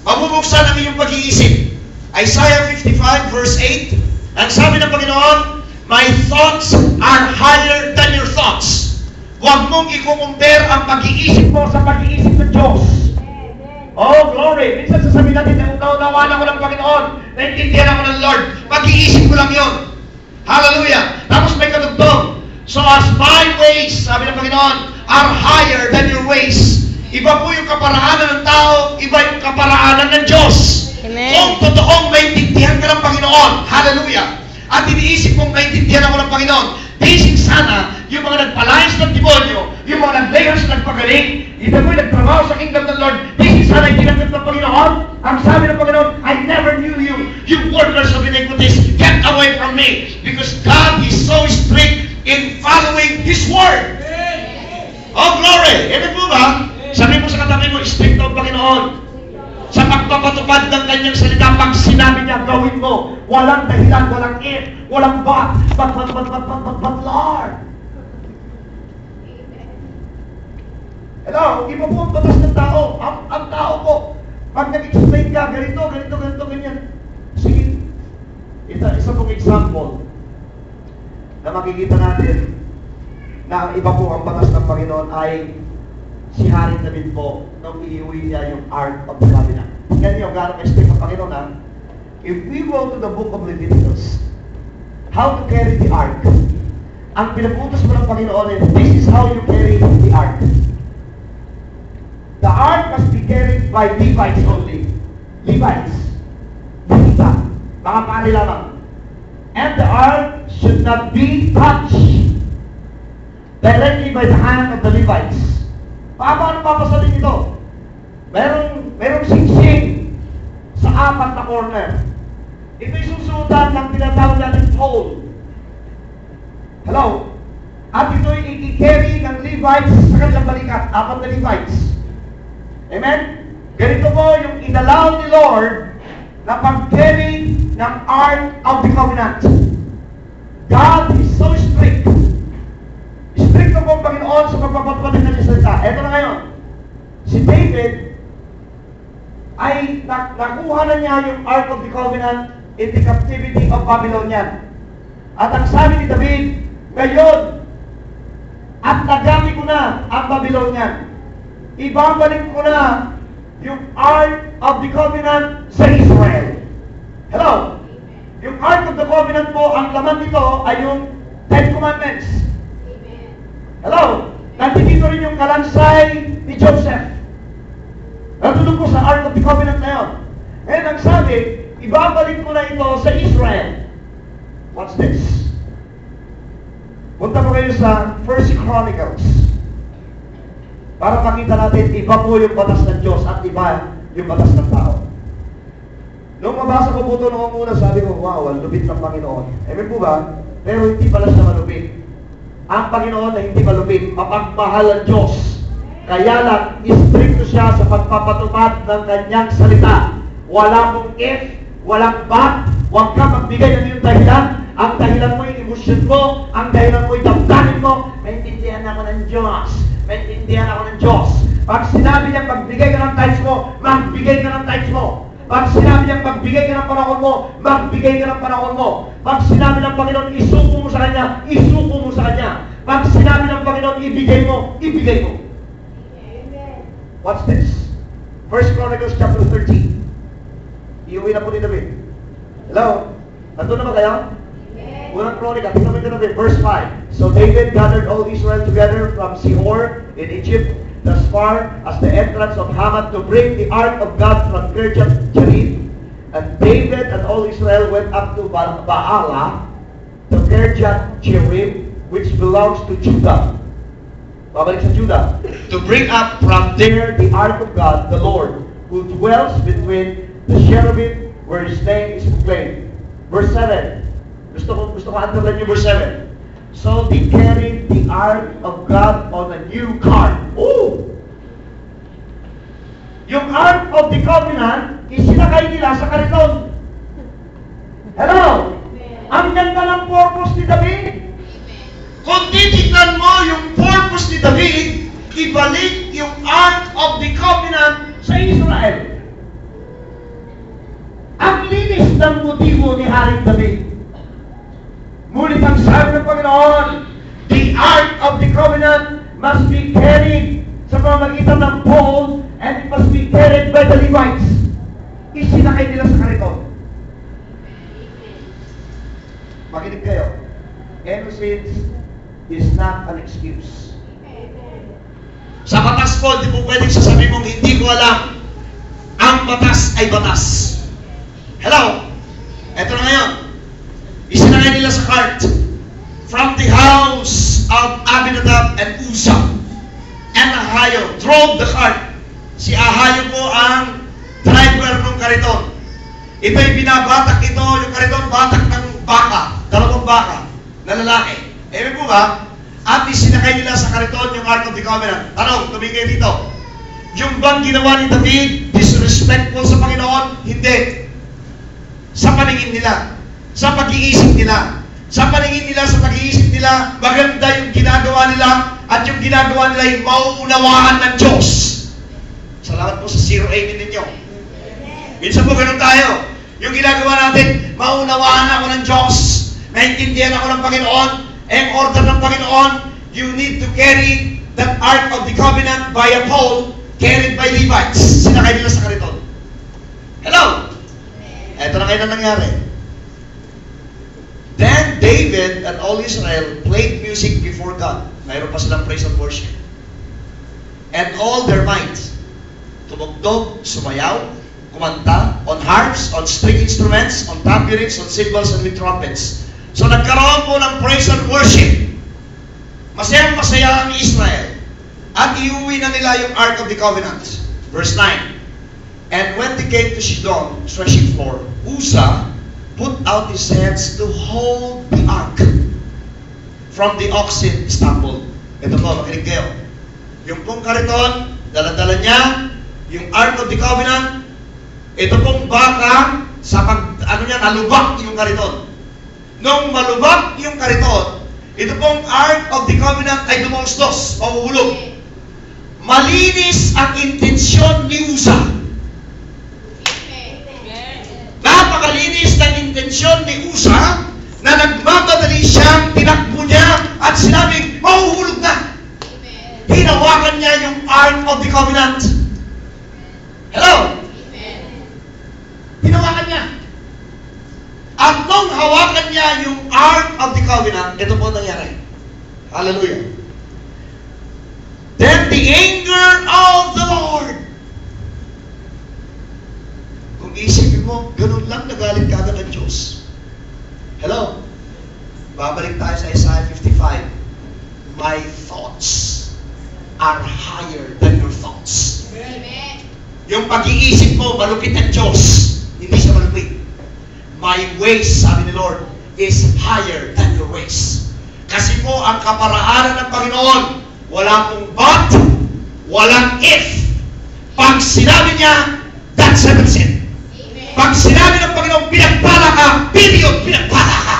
Mabubuksan ang iyong pag-iisip. Isaiah 55 verse 8. Ang sabi ng Panginoon, my thoughts are higher than your thoughts. Huwag mong i-compare ang pag-iisip mo sa pag-iisip ng Diyos. Oh, glory! Minsan sasabihin natin, naunawaan ako ng Panginoon, naintindihan ako ng Lord. Mag-iisip ko lang yun. Hallelujah! Tapos may katugtong. So as my ways, sabi ng Panginoon, are higher than your ways. Iba po yung kaparaanan ng tao, iba yung kaparaanan ng Diyos. Amen. Kung totoong maintindihan ka ng Panginoon, hallelujah, at iniisip mong maintindihan ako ng Panginoon, tising sana yung mga nagpalayas ng demonyo, yung mga naglayas nagpagaling, ito mo'y nagtrabaho sa kingdom ng Lord, tising sana yung tinanggap ng Panginoon. Ang sabi ng Panginoon, I never knew you, you workers of iniquities, get away from me, because God is so strict in following His word. Oh, glory! Ito po ba? Sabi mo sa katabi mo, strict ang Panginoon. Sa pagpapatupad ng kanyang salita, pag sinabi niya, gawin mo. Walang dahilan, walang if, walang but, Lord. Hello, iba po ang batas ng tao. Ang tao po, pag nag-explain ka, ganito, ganyan. Sige, isa pong example na makikita natin na ang iba po ang batas ng Panginoon ay si Haring David po nung iuwi niya yung Ark of the Covenant. Tingnan niyo, gano'ng ka-strict ang Panginoon ha? If we go to the book of Leviticus, how to carry the Ark, ang pinaputos mo ng Panginoon is, this is how you carry the Ark. The Ark must be carried by Levites only. Levites. Levita. Mga pari lamang. And the Ark should not be touched directly by the hand of the Levites. Paano papasalin ito? Merong singsing sa apat na corner. Ito'y susutan ng tinatawag natin pole. Hello? At ito'y i-carry ng Levites sa kanilang balikat. Apat na Levites. Amen? Ganito po yung inalaw ni Lord na pag-carry ng Ark of the Covenant. God is so strict. Strict po ang Panginoon sa pagpapatupad ng kanyang salita. Eto na ngayon. Si David ay nakuha na niya yung Ark of the Covenant in the captivity of Babylonian. At ang sabi ni David, ngayon, at nagamit ko na ang Babylonian. Ibabalik ko na yung Ark of the Covenant sa Israel. Hello? Yung Ark of the Covenant po, ang laman nito ay yung Ten Commandments. Hello? Nandito rin yung kalansay ni Joseph. Natulog ko sa Ark of the Covenant na yun. Ngayon ang sabi, ibabalik ko na ito sa Israel. What's this? Punta po kayo sa 1 Chronicles. Para makita natin, iba po yung batas ng Diyos at iba yung batas ng tao. Nung mabasa ko po ito noong una, sabi ko, wow, ang lupit ng Panginoon. Amen po ba? Pero hindi pala siya malupit. Ang Panginoon na hindi malupit, mapagmahal ang Diyos. Kaya lang, istrikto siya sa pagpapatupad ng kanyang salita. Wala mong if, walang but, huwag ka magbigay ng iyong dahilan. Ang dahilan mo yung emosyon mo, ang dahilan mo yung damdamin mo, maintindihan ako ng Diyos. Maintindihan ako ng Diyos. Pag sinabi niya, magbigay ka ng tithes mo, magbigay ka ng tithes mo. Pag sinabi niya, magbigay ka ng panahon mo, magbigay ka ng panahon mo. Pag sinabi ng Panginoon, isuko mo sa Kanya, isuko mo sa Kanya. Pag sinabi ng Panginoon, ibigay mo, ibigay mo. What's this? 1 Chronicles chapter 13. Iuwi na po ni David. Hello? Nandun na ba kayo? Unang Chronicles, tingnan mo ito na verse 5. So David gathered all Israel together from Sihor in Egypt, as far as the entrance of Hamath, to bring the ark of God from Kirjath Jearim. And David and all Israel went up to Baalah, to Kirjath Jearim, which belongs to Judah. Babalik sa Judah. To bring up from there the ark of God, the Lord, who dwells between the cherubim, where His name is proclaimed. Verse 7. Gusto ko underline yung verse 7. So they carried the ark of God on a new cart. Oh! Yung ark of the covenant, isinakay nila sa kariton. Hello? Ang ganda ng purpose ni David. Kung titignan mo yung purpose ni David, ibalik yung ark of the covenant sa Israel. Ang linis ng motibo ni Haring David. Ngunit ang sabi ng Panginoon, the ark of the covenant must be carried sa pamamagitan ng pole and it must be carried by the Levites. Isinakay nila sa kariton. Makinig kayo. Innocence is not an excuse. Sa batas po, hindi po pwedeng sasabihin mong hindi ko alam. Ang batas ay batas. Hello? Eto na ngayon. Isinakay nila sa cart from the house of Abinadab and Uzzah. And Ahio drove the cart. Si Ahio po ang driver ng kariton. Ito'y binabatak ito, yung kariton, batak ng baka, dalawang baka, na lalaki. Ewan po ba? At isinakay nila sa kariton yung Ark of the Covenant. Tanong, tumingin dito. Yung bang ginawa ni David, disrespectful sa Panginoon? Hindi. Sa paningin nila, sa pag-iisip nila, sa paningin nila, sa pag-iisip nila, maganda yung ginagawa nila at yung ginagawa nila ay mauunawaan ng Diyos. Salamat po sa zero amen ninyo. Minsan po ganun tayo. Yung ginagawa natin, maunawaan ako ng Diyos, naintindihan ako ng Panginoon, ang order ng Panginoon, you need to carry that Ark of the Covenant by a pole carried by Levites. Sinakay nila sa kariton. Hello? Ito na kayo na nangyari. Then David and all Israel played music before God. Mayroon pa silang praise and worship. And all their might. Tumugtog, sumayaw, kumanta, on harps, on string instruments, on tambourines, on cymbals, and with trumpets. So nagkaroon po ng praise and worship. Masayang-masaya ang Israel. At iuwi na nila yung Ark of the Covenant. Verse 9. And when they came to Shidon, threshing floor, Uzzah put out his hands to hold the ark. From the oxen stumbled. Ito po, makinig kayo. Yung pong kariton, dala-dala niya, yung Ark of the Covenant, ito pong baka, sa nalubak yung kariton. Nung malubak yung kariton, ito pong Ark of the Covenant ay dumostos, mahuhulog. Malinis ang intensyon ni Uzzah. Napakalinis ng intensyon ni Uzzah na nagmamadali siyang tinakbo niya at sinabing, mahuhulog na. Hinawakan niya yung Ark of the Covenant. Hello? Hinawakan niya. At nung hawakan niya yung Ark of the Covenant, ito po nangyari. Hallelujah. Then the anger of the Lord. Kung isipin mo, ganun lang nagalit ka agad ng Diyos. Hello? Babalik tayo sa Isaiah 55. My thoughts are higher than your thoughts. Amen. Yung pag-iisip mo, malupit ang Diyos. Hindi siya malupit. My ways, sabi ni Lord, is higher than your ways. Kasi po, ang kaparaanan ng Panginoon, walang kung but, walang if. Pag sinabi niya, that settles it. Pag sinabi ng Panginoon, pinagpala ka, period, pinagpala ka.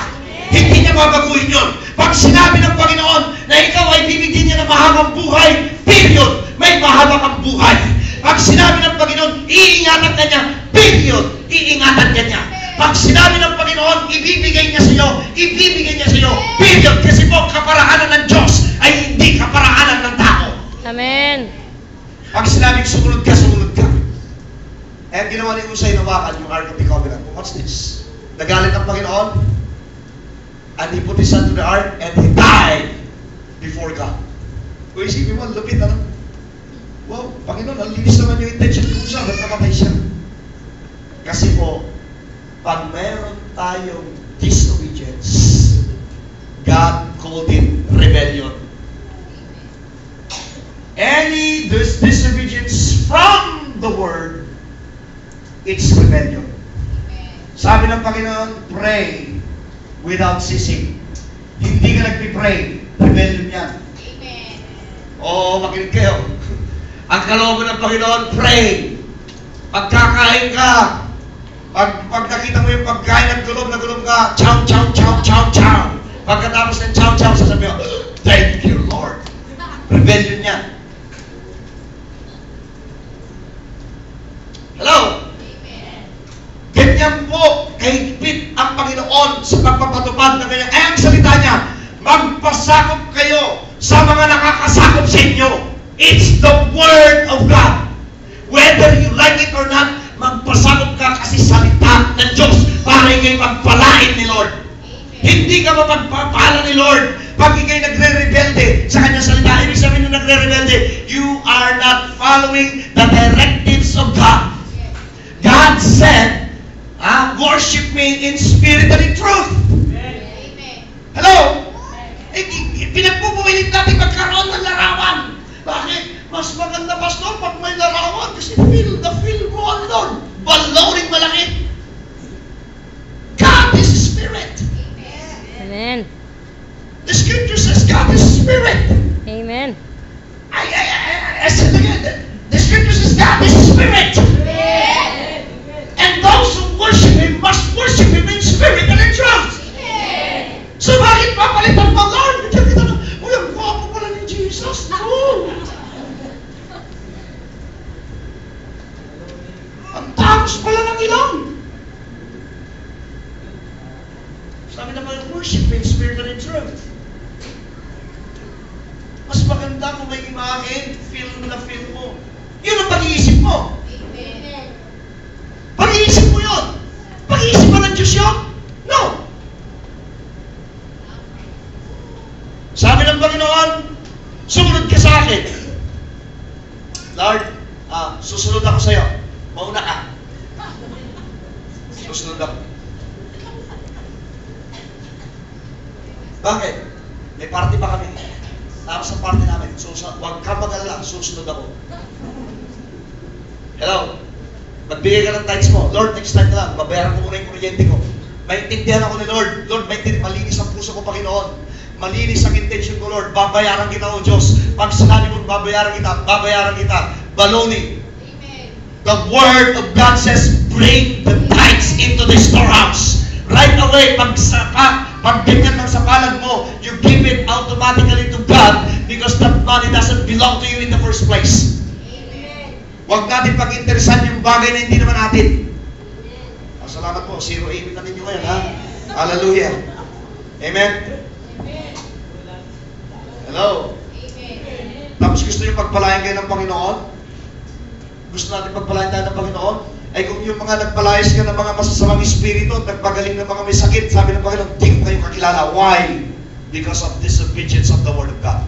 Hindi niya babaguhin yun. Pag sinabi ng Panginoon na ikaw ay bibigyan niya ng mahabang buhay, period, may mahaba kang buhay. Pag sinabi ng Panginoon, iingatan ka niya, period, iingatan ka niya. Pag sinabi ng Panginoon, ibibigay niya sa iyo, ibibigay niya sa iyo, period. Kasi po, kaparaanan ng Diyos ay hindi kaparaanan ng tao. Amen. Pag sinabing sumunod ka, sumunod ka. Eh, ginawa ni Uzzah, hinawakan yung Ark of the Covenant. What's this? Nagalit ang Panginoon, and he put his son to the ark, and he died before God. Kung isipin mo, lupit, ano? Wow, Panginoon, ang linis naman yung intention ni Uzzah, ba't namatay siya? Kasi po, pag meron tayong disobedience, God called it rebellion. Any disobedience from the Word, it's rebellion. Sabi ng Panginoon, pray without ceasing. Hindi ka nagpipray, rebellion yan. Amen. Oo, makinig kayo. Ang kalooban ng Panginoon, pray. Pagkakain ka, pag nakita mo yung pagkain, na gulob ka, chow, chow, chow, chow, chow. Pagkatapos ng chow, chow, sasabi mo, thank you, Lord. Rebellion yan. Hello? Ganyan po, kahigpit ang Panginoon sa pagpapatupad ng kanya. Ay, ang salita niya, magpasakop kayo sa mga nakakasakop sa inyo. It's the Word of God. Whether you like it or not, magpasakop ka kasi salita ng Diyos para ikay magpalain ni Lord. Hindi ka mapagpapala ni Lord pag ikay nagre-rebelde sa kanyang salita. Ibig sabihin na nagre-rebelde, you are not following the directives of God. God said, worship me in spirit and in truth. Hello? Pinagpupumilit natin magkaroon ng larawan. Bakit? Mas maganda, pastor, pag may larawan kasi feel mo ang Lord. Baloring malaki. God is Spirit. Amen. The scripture says God is Spirit. Amen. I said again, the scripture says God is Spirit. And those who worship Him must worship Him in spirit and in truth. So bakit papalitan mo, Lord? Uy, ang gwapo pala ni Jesus. No. Ang tangos pala ng ilong. Sabi naman, worship in spirit and in truth. Mas maganda kung may imahe, feel mo. Yun ang pag-iisip mo. Pag-iisip mo yun. Pag-iisip mo ng Diyos yun? No. Sabi ng Panginoon, sumunod ka sa akin. Lord, susunod ako sa'yo. Mauna ka. Susunod ako. Bakit? May party pa kami. Tapos sa party namin, huwag ka mag-alala, susunod ako. Hello? Magbigay ka ng tithes mo. Lord, next time na lang, babayaran ko muna yung kuryente ko. Maintindihan ako ni Lord. Lord, malinis ang puso ko, Panginoon. Malinis ang intention ko, Lord. Babayaran kita, O Diyos. Pag sinabi mo, babayaran kita. Baloney. The Word of God says, bring the tithes into the storehouse. Right away, pagganyan ng sapalan mo, you give it automatically to God because that money doesn't belong to you in the first place. Huwag natin pag-interesan yung bagay na hindi naman natin. Salamat po. 0-8 na ninyo ngayon, ha? Hallelujah. Amen? Hello? Tapos gusto nyo pagpalayan kayo ng Panginoon? Gusto natin pagpalayan tayo ng Panginoon? Ay kung yung mga nagpalayas ka ng mga masasamang espiritu at nagpagaling ng mga may sakit, sabi ng Panginoon, di ko kayo kakilala. Why? Because of disobedience of the Word of God.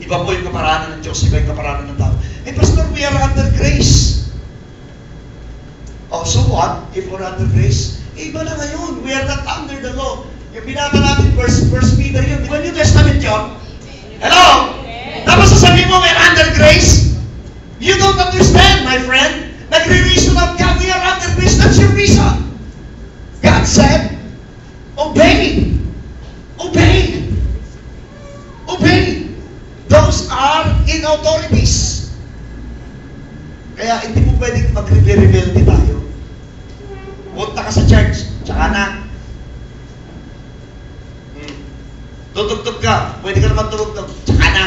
Iba po yung kaparanan ng Diyos, iba yung kaparanan ng tao. Eh, Pastor, we are under grace. Oh, so what? If we're under grace, iba na ngayon. We are not under the law. Yung binata natin, First Peter yun. Di ba New Testament yun? Hello? Tapos sasabihin mo, we're under grace? You don't understand, my friend. Nagre-reason of God, we are under grace. That's your reason. God said, obey. Obey. Obey. Those are in authorities. Kaya hindi mo pwedeng mag-rebelde tayo. Punta ka sa church, tsaka na. Tutugtog ka, pwede ka naman tumugtog, tsaka na.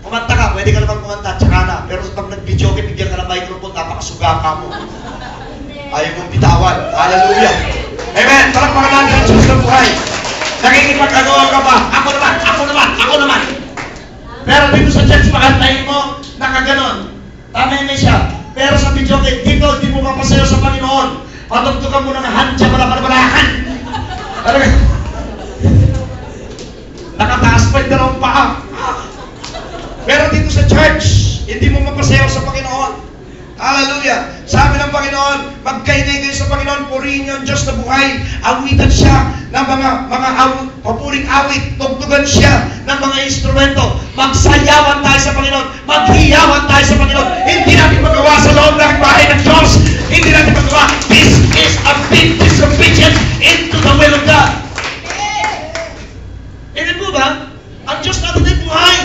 Kumanta ka, pwede ka naman kumanta, tsaka na. Pero pag nag-video ka, bigyan ka ng microphone, napakasuga ka mo. Ayaw mong bitawan. Hallelujah. Amen. Palakpakan natin ang Diyos ng buhay. Nakikipag-agawa ka ba? Ako naman. Pero dito sa church, makantayin mo, nakaganon. Tama siya. Pero sa video ka, dito, hindi mo mapasayo sa Panginoon. Patugtugan mo ng handya, balabalakan. Nakataas pa yung dalawang paa. Pero dito sa church, hindi mo mapasayaw sa Panginoon. Hallelujah. Sabi ng Panginoon, magkainay kayo sa Panginoon, purihin niyo ang Diyos na buhay. Awitan siya ng mga papuring awit. Tugtugan siya ng mga instrumento. Magsayawan tayo sa Panginoon. Maghiyawan tayo sa Panginoon. Hindi natin magawa sa loob ng bahay ng Diyos. Hindi natin magawa. This is a big disobedience into the will of God. Amen po ba? Ang Diyos natin ay buhay.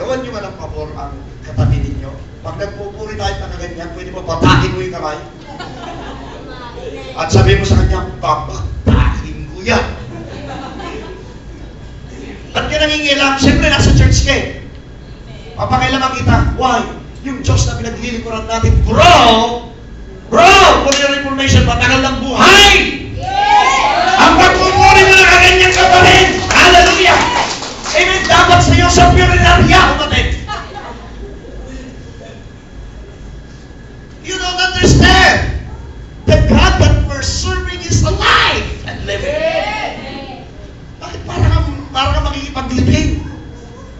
Gawan nyo man ang pabor ang katabi ninyo. Pag nagpupuri tayo na kaganyan, pwede mo batahin mo yung kamay. At sabihin mo sa kanya, babatahin ko yan. At ka nangingilam, siyempre nasa church ka eh. Papakailaman kita, why? Yung Diyos na pinaglilikuran natin, bro, for your information, matagal ng buhay! Ang pagpupuri mo na kaganyan ka pa rin! Hallelujah! Amen! Dapat sa'yo sa punerarya umatid. You don't understand that God that we're serving is alive and living. Bakit parang ka makikipaglibing?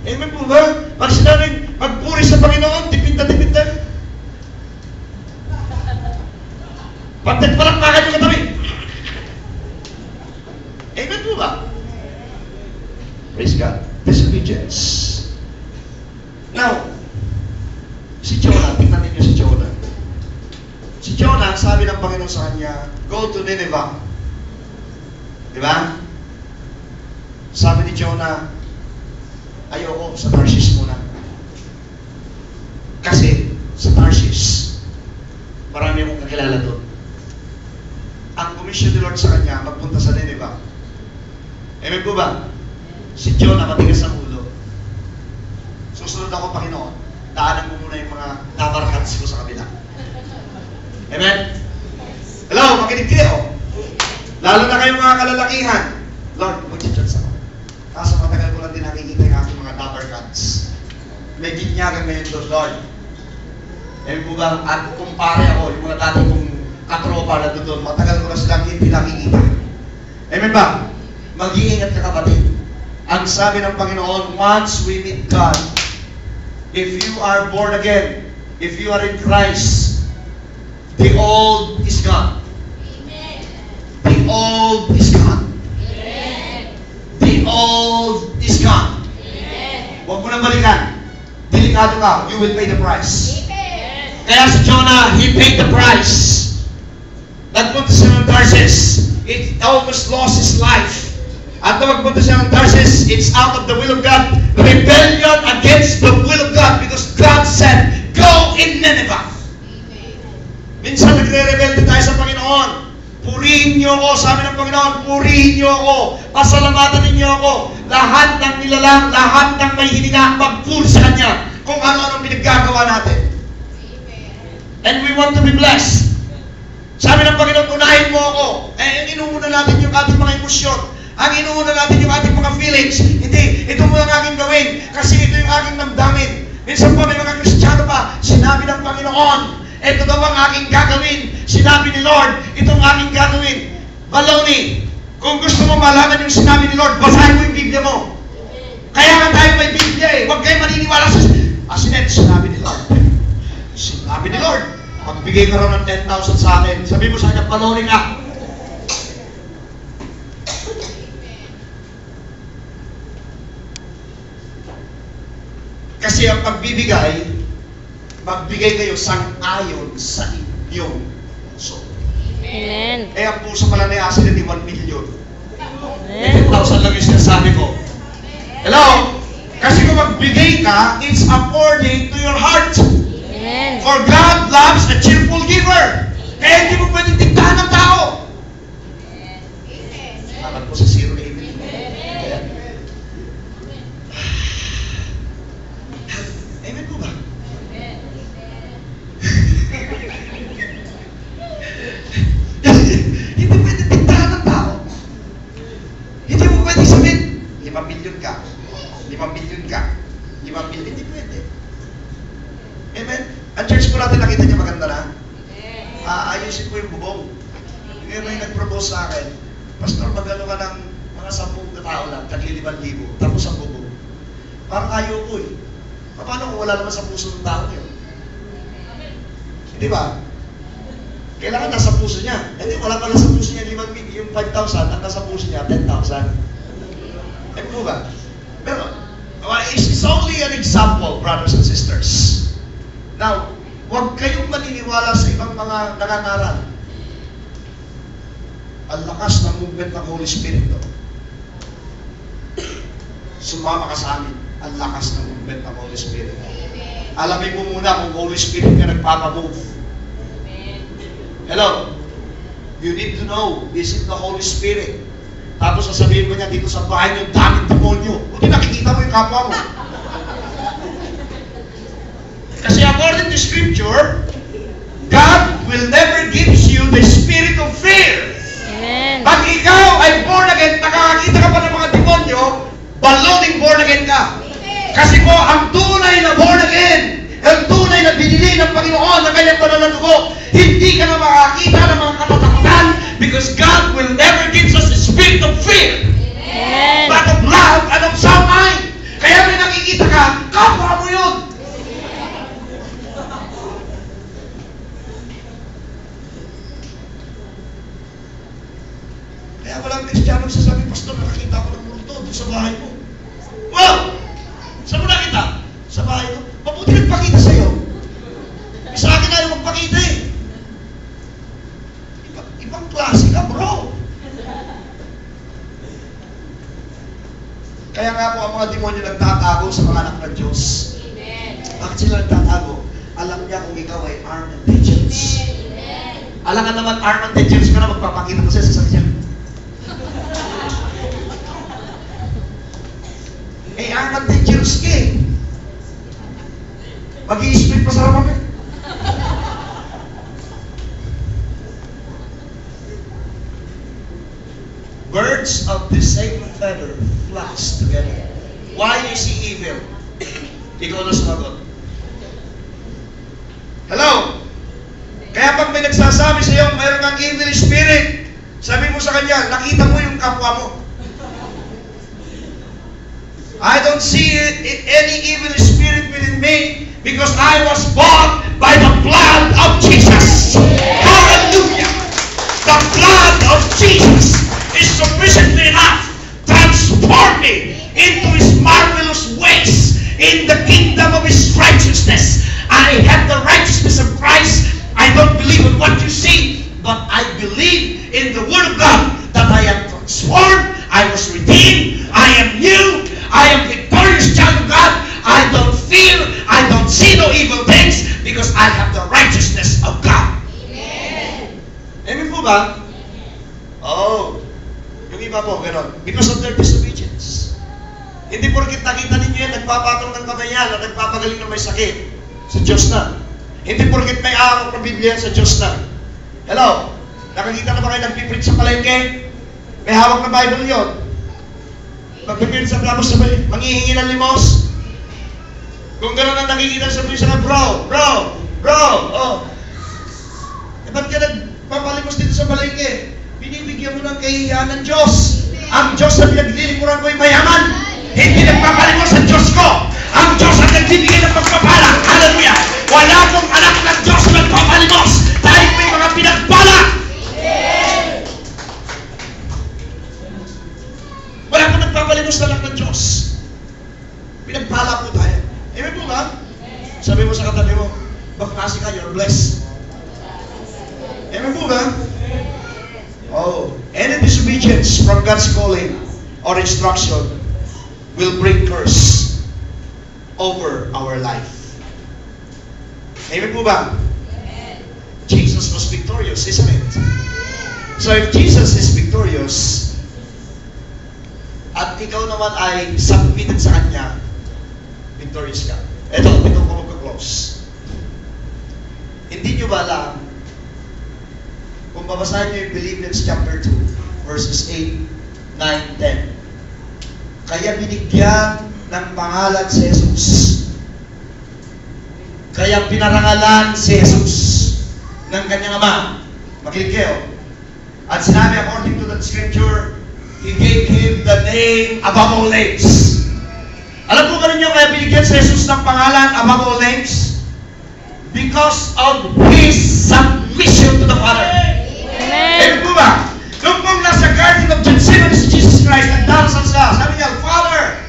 Amen po ba? Pag sinabing magpuri sa Panginoon, tipid na. Pagkat palakpakan yung katabi. Amen po ba? Praise God. Disobedience. Now, si Jonah, tingnan ninyo si Jonah. Si Jonah, sabi ng Panginoon sa kanya, go to Nineveh. Di ba? Sabi ni Jonah, ayoko sa Tarshish muna. Kasi sa Tarshish, marami akong kakilala doon. Ang komisyon ni Lord sa kanya, magpunta sa Nineveh. Amen po ba? Si Jonah, matigas ang ulo. Susunod ako, Panginoon. Daanan mo muna yung mga tabarkats ko sa kabila. Amen? Hello, makinig kayo. Lalo na kayong mga kalalakihan. Lord, mag-church ako. Kaso matagal ko lang din nakikita yung aking mga tabarkats. May ginyagan ngayon doon, Lord. Amen po ba? At kumpare ako, yung mga dati kong katropa na doon, matagal ko na silang hindi nakikita. Amen ba? Mag-iingat ka, kapatid. Ang sabi ng Panginoon, once we meet God, if you are born again, if you are in Christ, the old is gone. Amen. The old is gone. Amen. The old is gone. Amen. Huwag mo nang balikan. Delikado ka, you will pay the price. Amen. Kaya si Jonah, he paid the price. Nagpunta siya ng Tarsus. It almost lost his life. At nung magpunta siya ng Tarsus, it's out of the will of God. Rebellion against the will of God because God said, go in Nineveh. Minsan nagre-rebelde tayo sa Panginoon. Purihin niyo ako, sabi ng Panginoon, purihin niyo ako. Pasalamatan ninyo ako. Lahat ng nilalang, lahat ng may hininga, magpuri sa Kanya kung ano-ano pinaggagawa natin. And we want to be blessed. Sabi ng Panginoon, unahin mo ako. Inuuna natin yung ating mga emosyon. Ang inuuna natin yung ating mga feelings. Hindi, ito mo ang aking gawin. Kasi ito yung aking namdamin. Minsan pa may mga Kristiyano pa, sinabi ng Panginoon, ito daw ang aking gagawin. Sinabi ni Lord, itong aking gagawin. Baloney. Kung gusto mo malaman yung sinabi ni Lord, basahin mo yung Biblia mo. Kaya nga tayo may Biblia eh. Huwag kayo maniniwala sa... Asinet, sinabi ni Lord. Sinabi ni Lord, magbigay ka raw ng 10,000 sa akin. Sabi mo sa kanya, baloney ka. Kasi ang pagbibigay, magbigay kayo sang-ayon sa inyong puso. Amen. Eh, ang puso pala ni Asinet, 1 million. Amen. 10,000 lang yung sinasabi ko. Hello? Kasi kung magbigay ka, it's according to your heart. Amen. For God loves a cheerful giver. Kaya hindi mo pwedeng tigtahan ng tao. Alam ko sa zero na ibig. Amen po ba? Hindi pwede tigtahan ng tao. Hindi mo pwede sabihin, 5 million ka. 5 million ka. 5 million, hindi pwede. Amen? Ang church ko natin, nakita niya maganda na? Ayusin ko yung bubong. Ngayon may nag-propose sa akin, Pastor, magano ka ng mga 10 na tao lang, tagli 5,000, tapos ang bubong. Parang ayaw ko eh. Paano kung wala naman sa puso ng tao yun? Di ba? Kailangan nasa puso niya. Hindi, wala pala sa puso niya 5,000, yung 5,000, ang nasa puso niya, 10,000. Eh po ba? Pero, it's only an example, brothers and sisters. Now, huwag kayong maniniwala sa ibang mga nangangaral. Ang lakas ng movement ng Holy Spirit to. Sumama ka sa amin. Ang lakas ng movement ng Holy Spirit. Alamin mo muna kung Holy Spirit ka nagpapamove. Hello? You need to know, is it the Holy Spirit? Tapos sasabihin mo niya, dito sa bahay niyo, daming demonyo. Buti nakikita mo yung kapwa mo. Kasi according to Scripture, God will never give you the spirit of fear. Amen. Pag ikaw ay born again, nakakakita ka pa ng mga demonyo, baloning born again ka. Kasi po, ang tunay na born again, ang tunay na binili ng Panginoon na kanyang banal na dugo, hindi ka na makakita ng mga katatakutan because God will never give us a spirit of fear, Amen. but of love and of sound mind. Kaya may nakikita ka, kapwa mo yun. Kaya walang Kristiyano sasabi, Pastor, nakakita ko ng multo doon sa bahay mo. Wow! Saan mo nakita? Sa bahay mo. Mabuti nagpakita sa'yo. Sa akin ayaw magpakita eh. Ibang klase ka, bro. Kaya nga po ang mga demonyo nagtatago sa mga anak ng Diyos. Bakit sila nagtatago? Alam niya kung ikaw ay armed intelligence. Alam nga naman, armed intelligence ka na, magpapakita mo sa sakyan. Eh, armed intelligence ka eh. Mag-i-split pa sa harapan eh. Birds of the same feather flocks together. Why you see evil? Ikaw na sumagot. Hello? Kaya pag may nagsasabi sa iyo, mayroon kang evil spirit, sabi mo sa kanya, nakita mo yung kapwa mo. I don't see any evil spirit within me because I was bought by the blood of Jesus. Hallelujah! The blood of Jesus is sufficiently enough to transform me into His marvelous ways in the kingdom of His righteousness. I have the righteousness of Christ. I don't believe in what you see, but I believe in the Word of God that I am transformed, I was redeemed, I am new, I am victorious child of God. I don't fear, I don't see no evil things because I have the righteousness of God. Amen. Amen po ba? Oh. Yung iba po, gano'n. Because of their disobedience. Hindi porkit nakita ninyo yan, nagpapatong ng kamay yan, at nagpapagaling ng may sakit. Sa Diyos na. Hindi porkit may awak ng Biblia sa Diyos na. Hello? Nakakita na ba kayo nagpipreach sa palengke? May hawak na Bible yun. Magpipreach sa tapos sabay, manghihingi ng limos. Kung gano'n ang nakikita sa preach na, bro, oh. Eh, ba't ka nagpapalimos dito sa palengke? Binibigyan mo ng kahihiyan ng Diyos. Ang Diyos na pinaglilimuran ko ay mayaman. Hindi nagpapalimos sa Diyos ko. Ang Diyos ang nagbibigay ng pagpapala. Hallelujah! Wala pong anak ng Diyos na nagpapalimos dahil may mga pinagpala. Wala pong nagpapalimos na anak ng Diyos. Pinagpala po tayo. Amen po ba? Sabi mo sa katabi mo, bakasi ka, you're blessed. Amen po ba? Oh, any disobedience from God's calling or instruction will bring curse over our life. Amen po ba? Jesus was victorious, isn't it? So if Jesus is victorious, at ikaw naman ay submitted sa Kanya, victorious ka. Ito ko magka-close. Hindi nyo ba alam, kung babasahin nyo yung Philippians chapter 2, verses 8, 9, 10. Kaya binigyan ng pangalan si Jesus. Kaya pinarangalan si Jesus ng kanyang ama. Makinig kayo. At sinabi according to that scripture, He gave Him the name above all names. Alam po ba ninyo kaya binigyan si Jesus ng pangalan above all names? Because of His submission to the Father. Amen po ba? Nung pong nasa Garden of Gethsemane si Jesus Christ, nagdarasal siya. Sabi niya, Father,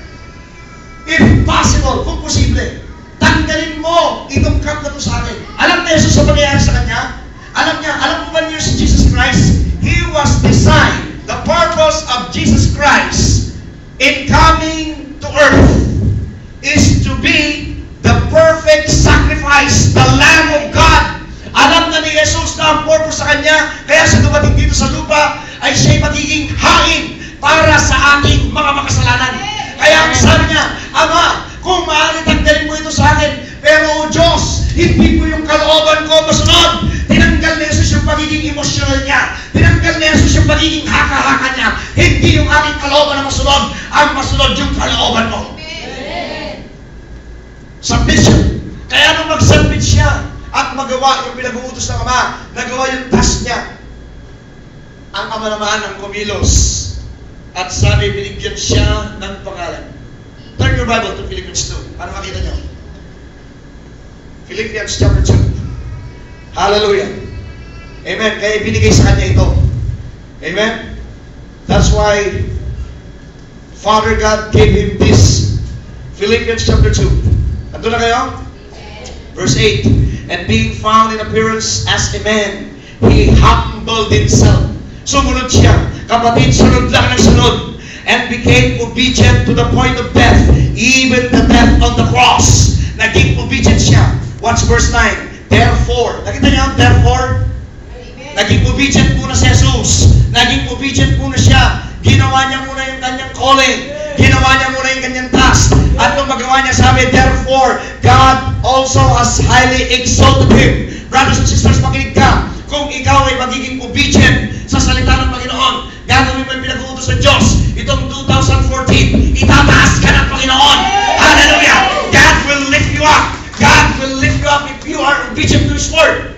if possible, kung posible, tanggalin mo itong cup na ito sa akin. Alam na Jesus sa mangyayari sa kanya? Alam mo ba niyo si Jesus Christ? He was designed, the purpose of Jesus Christ in coming to earth is to be the perfect sacrifice, the Lamb of God. Alam na ni Jesus na ang purpose sa Kanya, kaya sa dumating dito sa lupa, ay siya'y magiging hain para sa ating mga makasalanan. Kaya ang sabi niya, Ama, kung maaari tanggalin mo ito sa akin, pero o Diyos, hindi po yung kalooban ko masunod. Tinanggal ni Jesus yung pagiging emosyonal niya. Tinanggal ni Jesus yung pagiging haka-haka niya. Hindi yung aking kalooban na masunod. Ang masunod yung kalooban mo. Submission. Kaya nung mag-submit siya at magawa yung pinag-uutos ng Ama, nagawa yung task niya, ang Ama naman ang kumilos at sabi, binigyan siya ng pangalan. Turn your Bible to Philippians 2 para makita nyo. Philippians chapter 2. Hallelujah. Amen. Kaya binigay sa kanya ito. Amen. That's why Father God gave him this. Philippians chapter 2. Ando na kayo? Verse 8. And being found in appearance as a man, he humbled himself. Sumunod siya. Kapatid, sunod lang ng sunod. And became obedient to the point of death, even the death on the cross. Naging obedient siya. Watch verse 9. Therefore, nakita niyo, therefore, naging obedient muna si Jesus. Naging obedient muna siya. Ginawa niya muna yung kanyang calling. Ginawa niya muna yung kanyang task. At nung magawa niya, sabi, therefore, God also has highly exalted him. Brothers and sisters, makinig ka. Kung ikaw ay magiging obedient sa salita ng Panginoon, gagawin mo yung pinag-uutos sa Diyos. Itong 2014, itataas ka ng Panginoon. Hallelujah! God will lift you up. God will lift you up if you are obedient to His Word.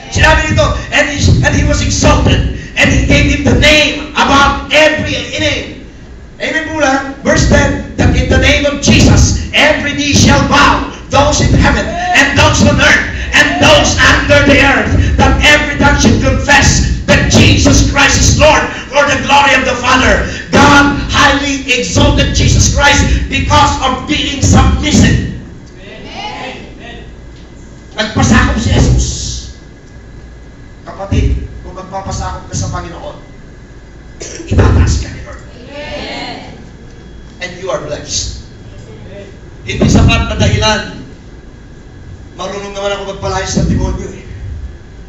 Sinabi nito, and He was exalted, and He gave Him the name above every name. Amen po lang. Verse 10, that in the name of Jesus, every knee shall bow, those in heaven, and those on earth, and those under the earth, that every tongue should confess that Jesus Christ is Lord, for the glory of the Father. God highly exalted Jesus Christ because of being submissive. Amen. Nagpasakop si Jesus. Kapatid, kung magpapasakop ka sa Panginoon, itataas ka ni Lord. Amen. And you are blessed. Amen. Hindi sapat na dahilan. Marunong naman ako magpalayas ng demonyo eh.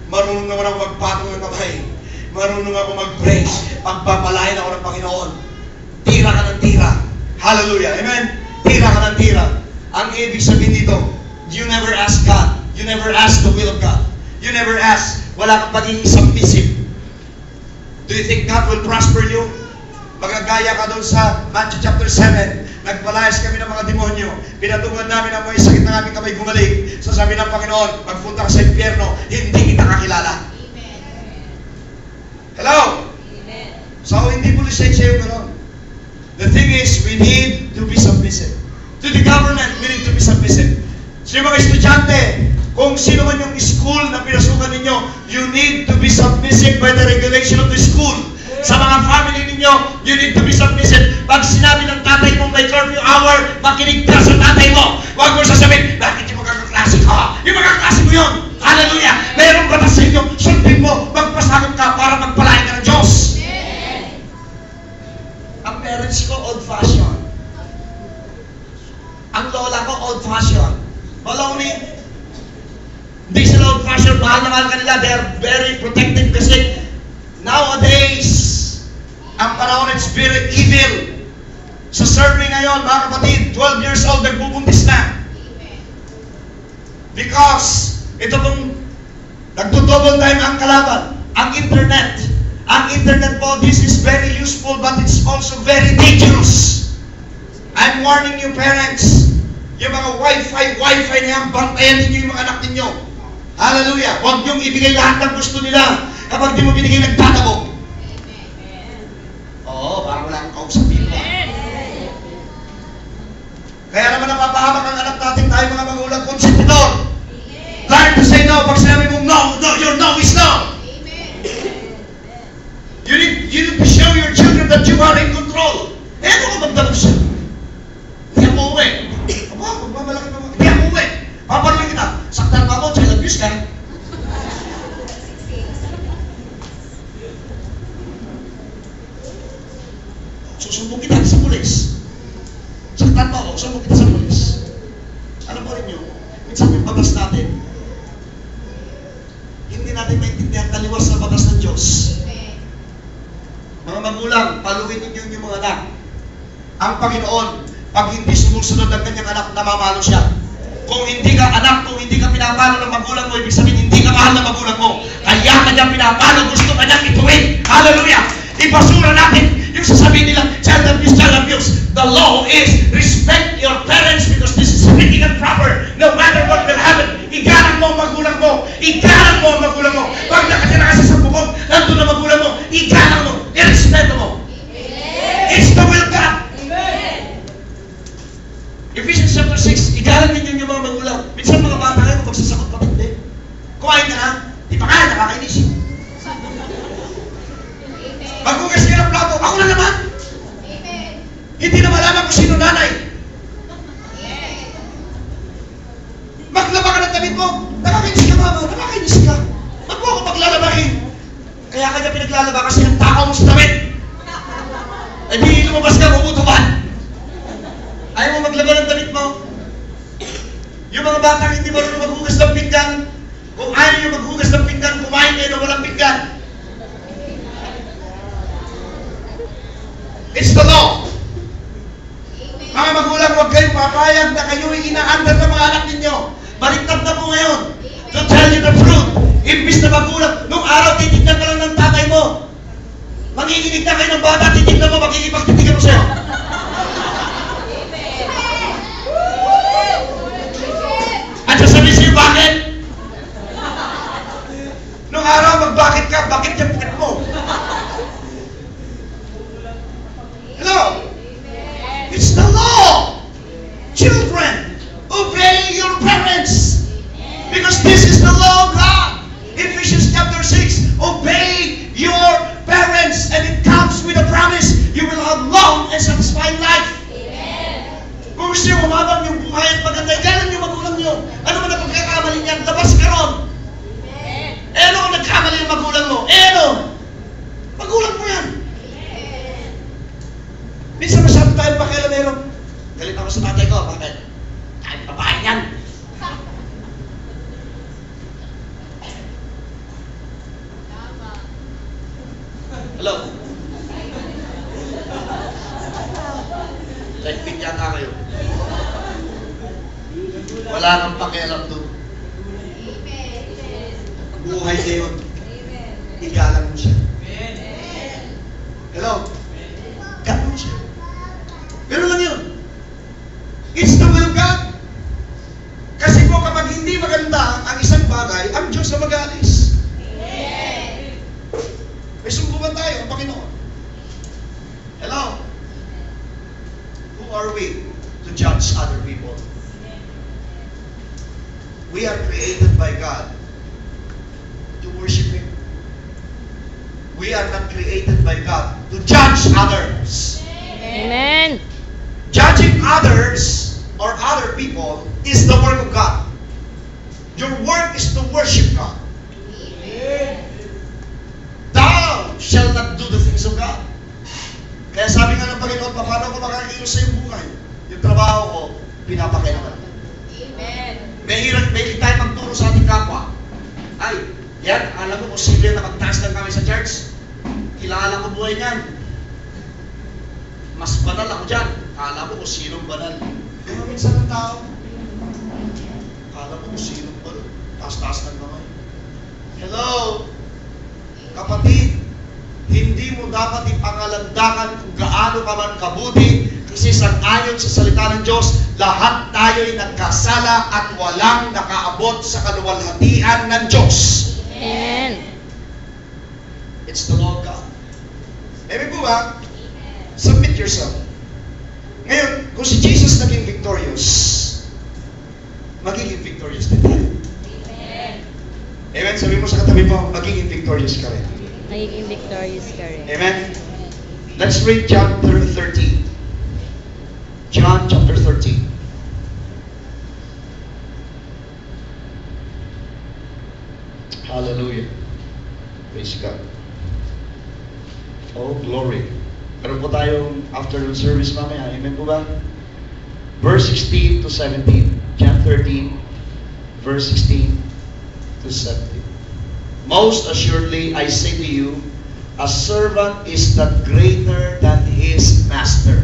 Marunong naman ako magpatong ng kamay. Marunong ako mag-pray. Pagpapalain ako ng Panginoon. Tira ka ng tira. Hallelujah. Amen? Tira ka ng tira. Ang ibig sabihin dito, you never ask God. You never ask the will of God. You never ask. Wala kang pagiging submissive. Do you think God will prosper you? Magagaya ka doon sa Matthew chapter 7. Nagpalayas kami ng mga demonyo. Pinatungan namin ang mga sakit ng aming kamay gumaling. Sasabi ng Panginoon, magpunta ka sa impyerno, hindi kita kakilala. Amen. Hello? Amen. So, hindi po lisensya yung gano'n. The thing is, we need to be submissive. To the government, we need to be submissive. So, yung mga estudyante, kung sino man yung school na pinasukan ninyo, you need to be submissive by the regulation of the school. Sa mga family ninyo, you need to be submissive. Pag sinabi ng tatay mo may curfew hour, makinig ka sa tatay mo. Huwag mo sasabihin, bakit yung magkakaklase ka? Yung magkakaklase mo yun. Hallelujah! Mayroong batas sa inyo, sundin mo, magpasakot ka para magpalain ka ng Diyos. Ang parents ko, old-fashioned. Ang lola ko, old-fashioned. Baloney, hindi sila old-fashioned, mahal na mahal kanila. They are very protective kasi nowadays, ang panahon it's very evil. Sa survey ngayon, mga kapatid, 12 years old, nagbubuntis na. Because, ito pong nagdo-double time ang kalaban. Ang internet. Ang internet po, this is very useful but it's also very dangerous. I'm warning you parents, yung mga wifi na yan, bantayan ninyo yung mga anak ninyo. Hallelujah! Huwag niyong ibigay lahat ng gusto nila. Kapag di mo binigay, nagtatabo. Oo, parang wala kang kausapin mo. Kaya naman napapahamak ang anak natin tayo mga magulang konsentidor. Learn to say no. Pag sinabi mong no, your no is no. You need to show your children that you are in control. Eh, ano ka magdalog siya? Hindi ako uwi. Aba, magmamalaki pa mo. Hindi ako uwi. Papaluin kita. Saktan pa mo, child abuse ka. Susumbong kita sa pulis. Saktan pa ako, susumbong kita sa pulis. Alam mo rin nyo, minsan yung batas natin, hindi natin maintindihan taliwas sa batas ng Diyos. Mga magulang, paluin ninyo yung mga anak. Ang Panginoon, pag hindi sumusunod ang kanyang anak, namamalo siya. Kung hindi ka anak, kung hindi ka pinapalo ng magulang mo, ibig sabihin, hindi ka mahal ng magulang mo. Kaya kanya pinapalo, gusto kanyang ituwid. Hallelujah! Ibasura natin yung sasabihin nila, child abuse, child abuse. The law is respect your parents because this is fitting and proper. No matter what will happen, igalang mo ang magulang mo. Igalang mo ang magulang mo. Pag nakatira ka sa bukod, nandun ang magulang mo, igalang mo, irespeto mo. It's the will of God. Ephesians chapter 6, igalang ninyo yung mga magulang. Minsan mga bata ngayon, magsasagot pa hindi. Kumain ka na, di pa kaya, nakakainis. Maghugas ka ng plato, ako na naman. Hindi na malaman kung sino nanay. Maglaba ka ng damit mo, nakakainis ka mama, nakakainis ka. Ba't mo ako paglalabahin? Kaya kanya pinaglalaba kasi ang takaw mo sa damit. Eh di lumabas ka, umutuban. Ayaw mo maglaba ng damit mo. Yung mga batang hindi marunong maghugas ng pinggan, kung ayaw nyo maghugas ng pinggan, kumain kayo na walang pinggan. It's the law. Mga magulang, huwag kayong papayag na kayo'y inaandar ng mga anak ninyo. Baliktad na po ngayon. To tell you the truth. Imbis na magulang, nung araw titignan ka lang ng tatay mo. Manginginig na kayo ng bata, titignan mo, makikipagtitigan mo sa'yo. At sasabihin sa'yo, bakit? Nung araw, magbakit ka, bakit yung pukit mo? Hello? It's the law. Children, obey your parents. Because this is the law of God. Ephesians chapter 6, obey your parents, and it comes with a promise. You will have long and satisfying life. Kung gusto nyo umabang yung buhay at maganda, galang yung magulang nyo. Ano man ang pagkakamali niyan? Labas ka ron. Ano kung nagkamali yung magulang mo? Ano? Magulang mo yan. Minsan masyado tayo pakialamero. Galit ako sa tatay ko. Bakit? Kahit babae yan. Hello? Like yata kayo. Wala kang pakialam doon. Buhay na yun. Igalang mo siya. Hello? Galang mo siya. Pero lang yun. It's the will of God. Kasi po kapag hindi maganda ang isang bagay, ang Diyos na mag-aalis. May sumbukan tayo ang Panginoon. Hello? Who are we to judge other people? We are created by God to worship Him. We are not created by God to judge others. Amen. Judging others or other people is the work of God. Your work is to worship God. Thou shall not do the things of God. Kaya sabi nga ng Panginoon, paano ko makakilos sa iyong buhay? Yung trabaho ko, pinapakailangan. Amen. May tayo magturo sa ating kapwa. Ay, yan, alam mo kung sino na magtaas lang kami sa church. Kilala ko buhay niyan. Mas banal ako dyan. Alam mo kung sinong banal. Kaya minsan ng tao, alam mo kung sinong banal. Taas-taas lang naman. Hello? Kapatid, hindi mo dapat ipangalandakan kung gaano ka man kabuti kasi sang-ayon sa salita ng Diyos, lahat tayo'y nagkasala at walang nakaabot sa kaluwalhatian ng Diyos. Amen. It's the law of God. Amen po ba? Submit yourself. Ngayon, kung si Jesus naging victorious, magiging victorious din tayo. Amen. Sabi mo sa katabi mo, magiging victorious ka rin. Magiging victorious ka rin. Amen. Let's read John 13. John chapter 13. Hallelujah. Praise God. Oh, glory. Meron po tayong afternoon service mamaya. Amen po ba? Verse 16 to 17. John 13, verse 16 to 17. Most assuredly, I say to you, a servant is not greater than his master.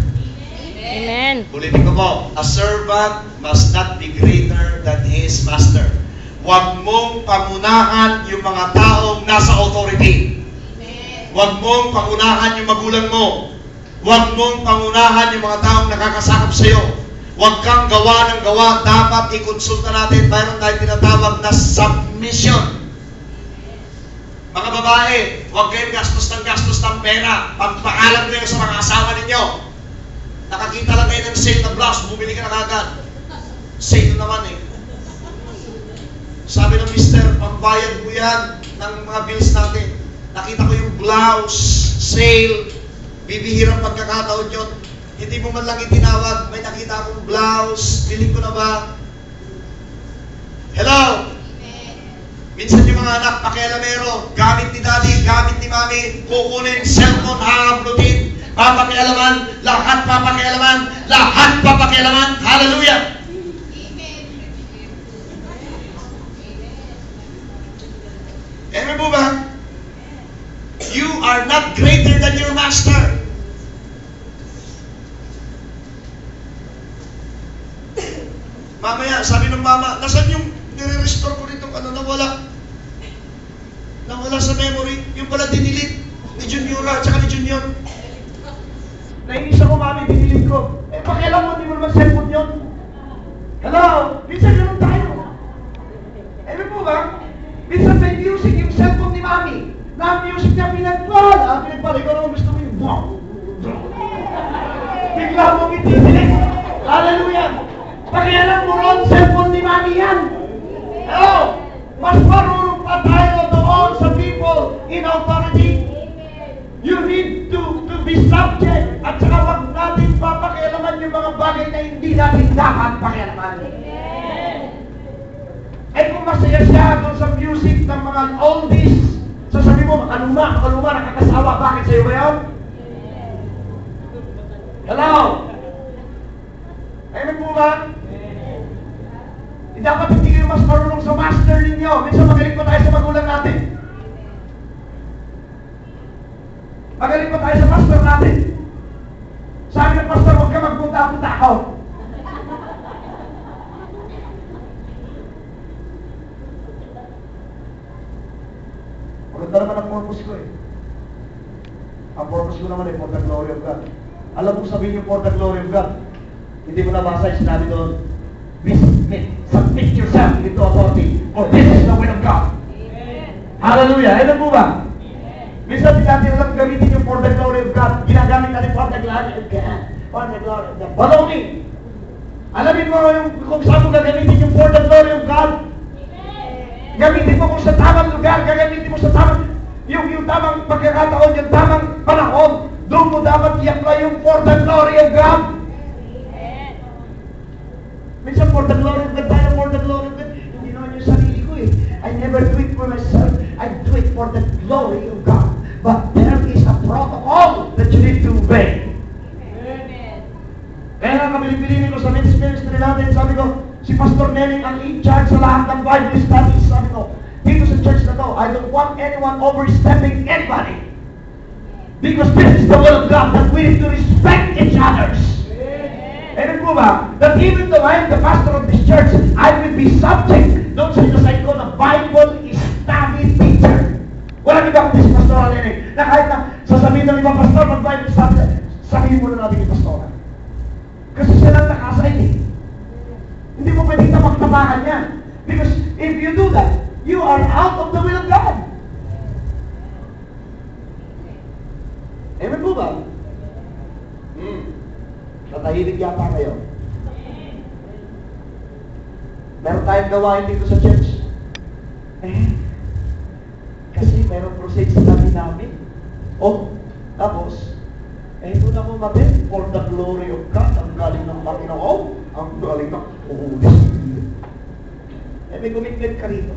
Amen. Ulitin ko po, a servant must not be greater than his master. Huwag mong pangunahan yung mga taong nasa authority. Huwag mong pangunahan yung magulang mo. Huwag mong pangunahan yung mga taong nakakasakop sa iyo. Huwag kang gawa ng gawa. Dapat ikonsulta natin. Mayroon tayong tinatawag na submission. Mga babae, huwag kayong gastos ng pera. Pagpakalam kayo sa mga asawa ninyo. Nakakita lang kayo ng sale na blouse, bumili ka na kagad. Sale naman eh. Sabi ng mister, pambayad mo yan ng mga bills natin. Nakita ko yung blouse, sale, bibihirang pagkakataon yun. Hindi mo man lang itinawag, may nakita akong blouse, bilhin ko na ba? Hello? Minsan yung mga anak, pakialamero, gamit ni daddy, gamit ni mami, kukunin, cellphone, hahablutin, papakialaman, lahat papakialaman, lahat papakialaman. Hallelujah! Amen po ba? You are not greater than your master. Mamaya, sabi ng mama, nasan yung nire-restore ko nitong nawala? Nawala sa memory. Yung pala dinilit ni Juniora at saka ni Junior. Nainis ako, mami, dinilit ko. Pakialam mo, hindi mo naman cellphone yun. Hello? Minsan ganun tayo. Amen po ba? Minsan may music yung cellphone ni mami. Na music niya pinagpala. Pinagpala, ikaw naman gusto mo yung wow. Bigla mong itidilig. Hallelujah. Pakialam mo ron, cellphone ni mami yan. Hello? Mas marunong pa tayo doon sa people in authority. You need to be subject. At saka wag natin papakialaman yung mga bagay na hindi natin dapat pakialaman. Eh kung masaya siya doon sa music ng mga oldies, sasabi mo, makaluma, nakakasawa. Bakit sa'yo ba yun? Hello? Amen po ba? Dapat hindi kayo mas marunong sa master ninyo. Minsan magaling pa tayo sa magulang natin. Magaling pa tayo sa master natin. Sabi ng pastor, huwag ka magpunta-punta ako. Maganda naman ang purpose ko eh. Ang purpose ko naman eh, for the glory of God. Alam mo sabihin yung for the glory of God. Hindi mo nabasa yung sinabi doon, submit yourself into authority, for this is the will of God. Amen. Hallelujah. Amen po ba? Minsan di natin alam gamitin yung for the glory of God. Ginagamit natin for the glory of God. For the glory of God. Baloney. Alamin mo yung, kung saan mo gagamitin yung for the glory of God. Gamitin mo kung sa tamang lugar, gagamitin mo sa tamang, yung tamang pagkakataon, yung tamang panahon. Doon mo dapat i-apply yung for the glory of God. Minsan for the glory of God tayo, for the glory of God. Hindi naman yung sarili ko eh. I never do it for myself. I do it for the glory of God. But there is a protocol that you need to obey. Amen. Kaya nga kabiling-bilinin ko sa men's ministry natin, sabi ko, si Pastor Neneng ang in-charge sa lahat ng Bible studies. Sabi ko, dito sa church na to, I don't want anyone overstepping anybody. Because this is the will of God that we need to respect each others. Amen po ba? That even though I am the pastor of this church, I will be subject. Don't say the side ko na Bible study teacher. Walang ibang si Pastor Neneng. Na kahit na sasabihin ng ibang pastor, mag-Bible study, sabihin mo na natin yung pastor. Kasi siya lang nakasign eh. Hindi mo pwedeng tapak-tapakan yan. Because if you do that, you are out of the will of God. Amen po ba? Natahimik yata kayo. Meron tayong gawain dito sa church. Kasi meron crusade sa tabi namin. Tapos, doon ako matin, for the glory of God, ang galing ng Panginoon, ang galing ng Holy Spirit. May commitment ka rito.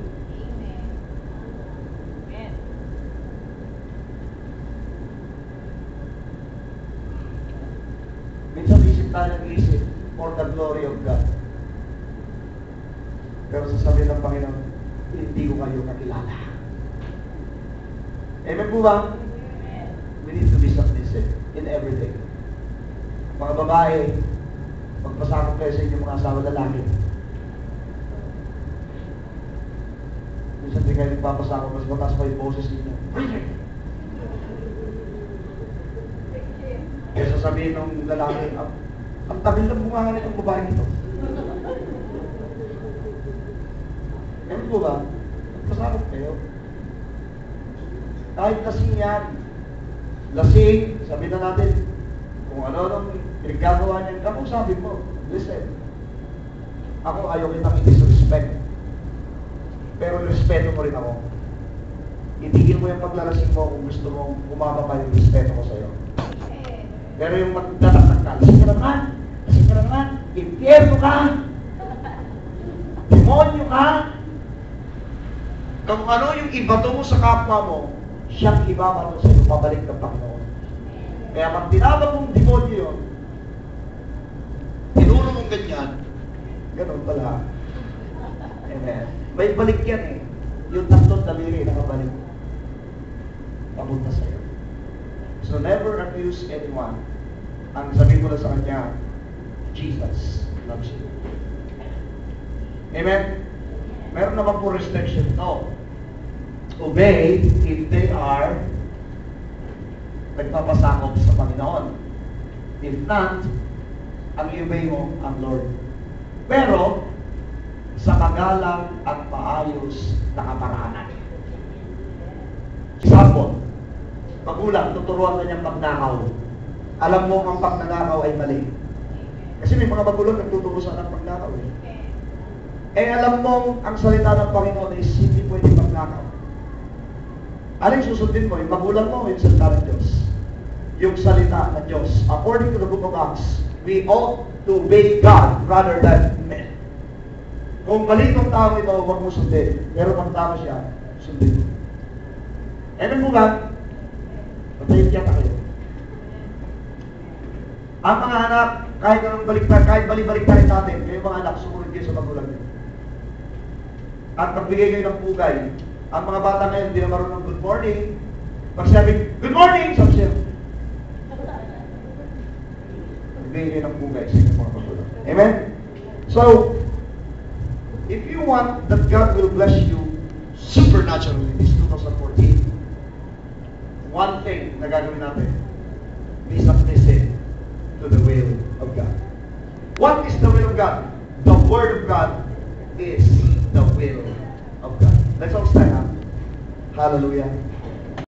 Minsan isip tayo ng isip for the glory of God. Pero sasabihin ng Panginoon, hindi ko kayo kakilala. Amen po ba? We need to be submissive in everything. Mga babae, magpasakot kayo sa inyong mga asawa lalaki. Minsan di kayo nagpapasakot, mas mataas pa yung boses ninyo. Kaya sasabihin ng lalaki, Ang tagal ng bunga nga nitong babae ito. Ganun po ba? Kasakot kayo. Kahit lasing yan. Lasing, sabi na natin, kung ano-anong pinagkagawa niya, kapag sabi mo, listen, ako ayaw kitang i-disrespect. Pero respeto mo rin ako. Itigil mo yung paglalasing mo kung gusto mong bumababa yung respeto ko sa'yo. Pero yung magdadaktak ka, lasing ka naman, impyerno ka, demonyo ka, kung ano yung ibato mo sa kapwa mo, siyang ibabato sa iyo, pabalik ng Panginoon. Kaya pag tinawag mong demonyo yun, tinuro mong ganyan, ganun pala. Amen. May balik yan eh. Yung tatlong daliri nakabalik. Papunta sa iyo. So never abuse anyone. Ang sabihin mo lang sa kanya, Jesus loves you. Amen? Meron naman po restriction. No. Obey if they are nagpapasakop sa Panginoon. If not, ang i-obey mo ang Lord. Pero, sa magalang at maayos na kaparaanan. Example, magulang, tuturuan ka niyang magnakaw. Alam mo ang pagnanakaw ay mali. Kasi may mga magulang nagtuturo sa anak magnakaw eh. Eh alam mo, ang salita ng Panginoon is hindi pwede magnakaw. Aling susundin mo, yung magulang mo, yung salita ng Diyos. Yung salita ng Diyos. According to the book of Acts, we ought to obey God rather than men. Kung mali itong tao ito, huwag mo sundin. Pero kung tama siya, sundin mo. Amen mo ba? Patayin niya kayo. Ang mga anak, kahit anong baliktad, kahit bali-baliktarin natin, kayo mga anak, sumunod kayo sa magulang niyo. At magbigay kayo ng pugay. Ang mga bata ngayon, hindi na marunong good morning. Pag sabi, good morning! Sabi siya. Magbigay kayo ng pugay sa inyong mga magulang. Amen? So, if you want that God will bless you supernaturally this 2014, one thing na gagawin natin, be submissive to the will of God. What is the will of God? The Word of God is the will of God. Let's all stand up. Hallelujah.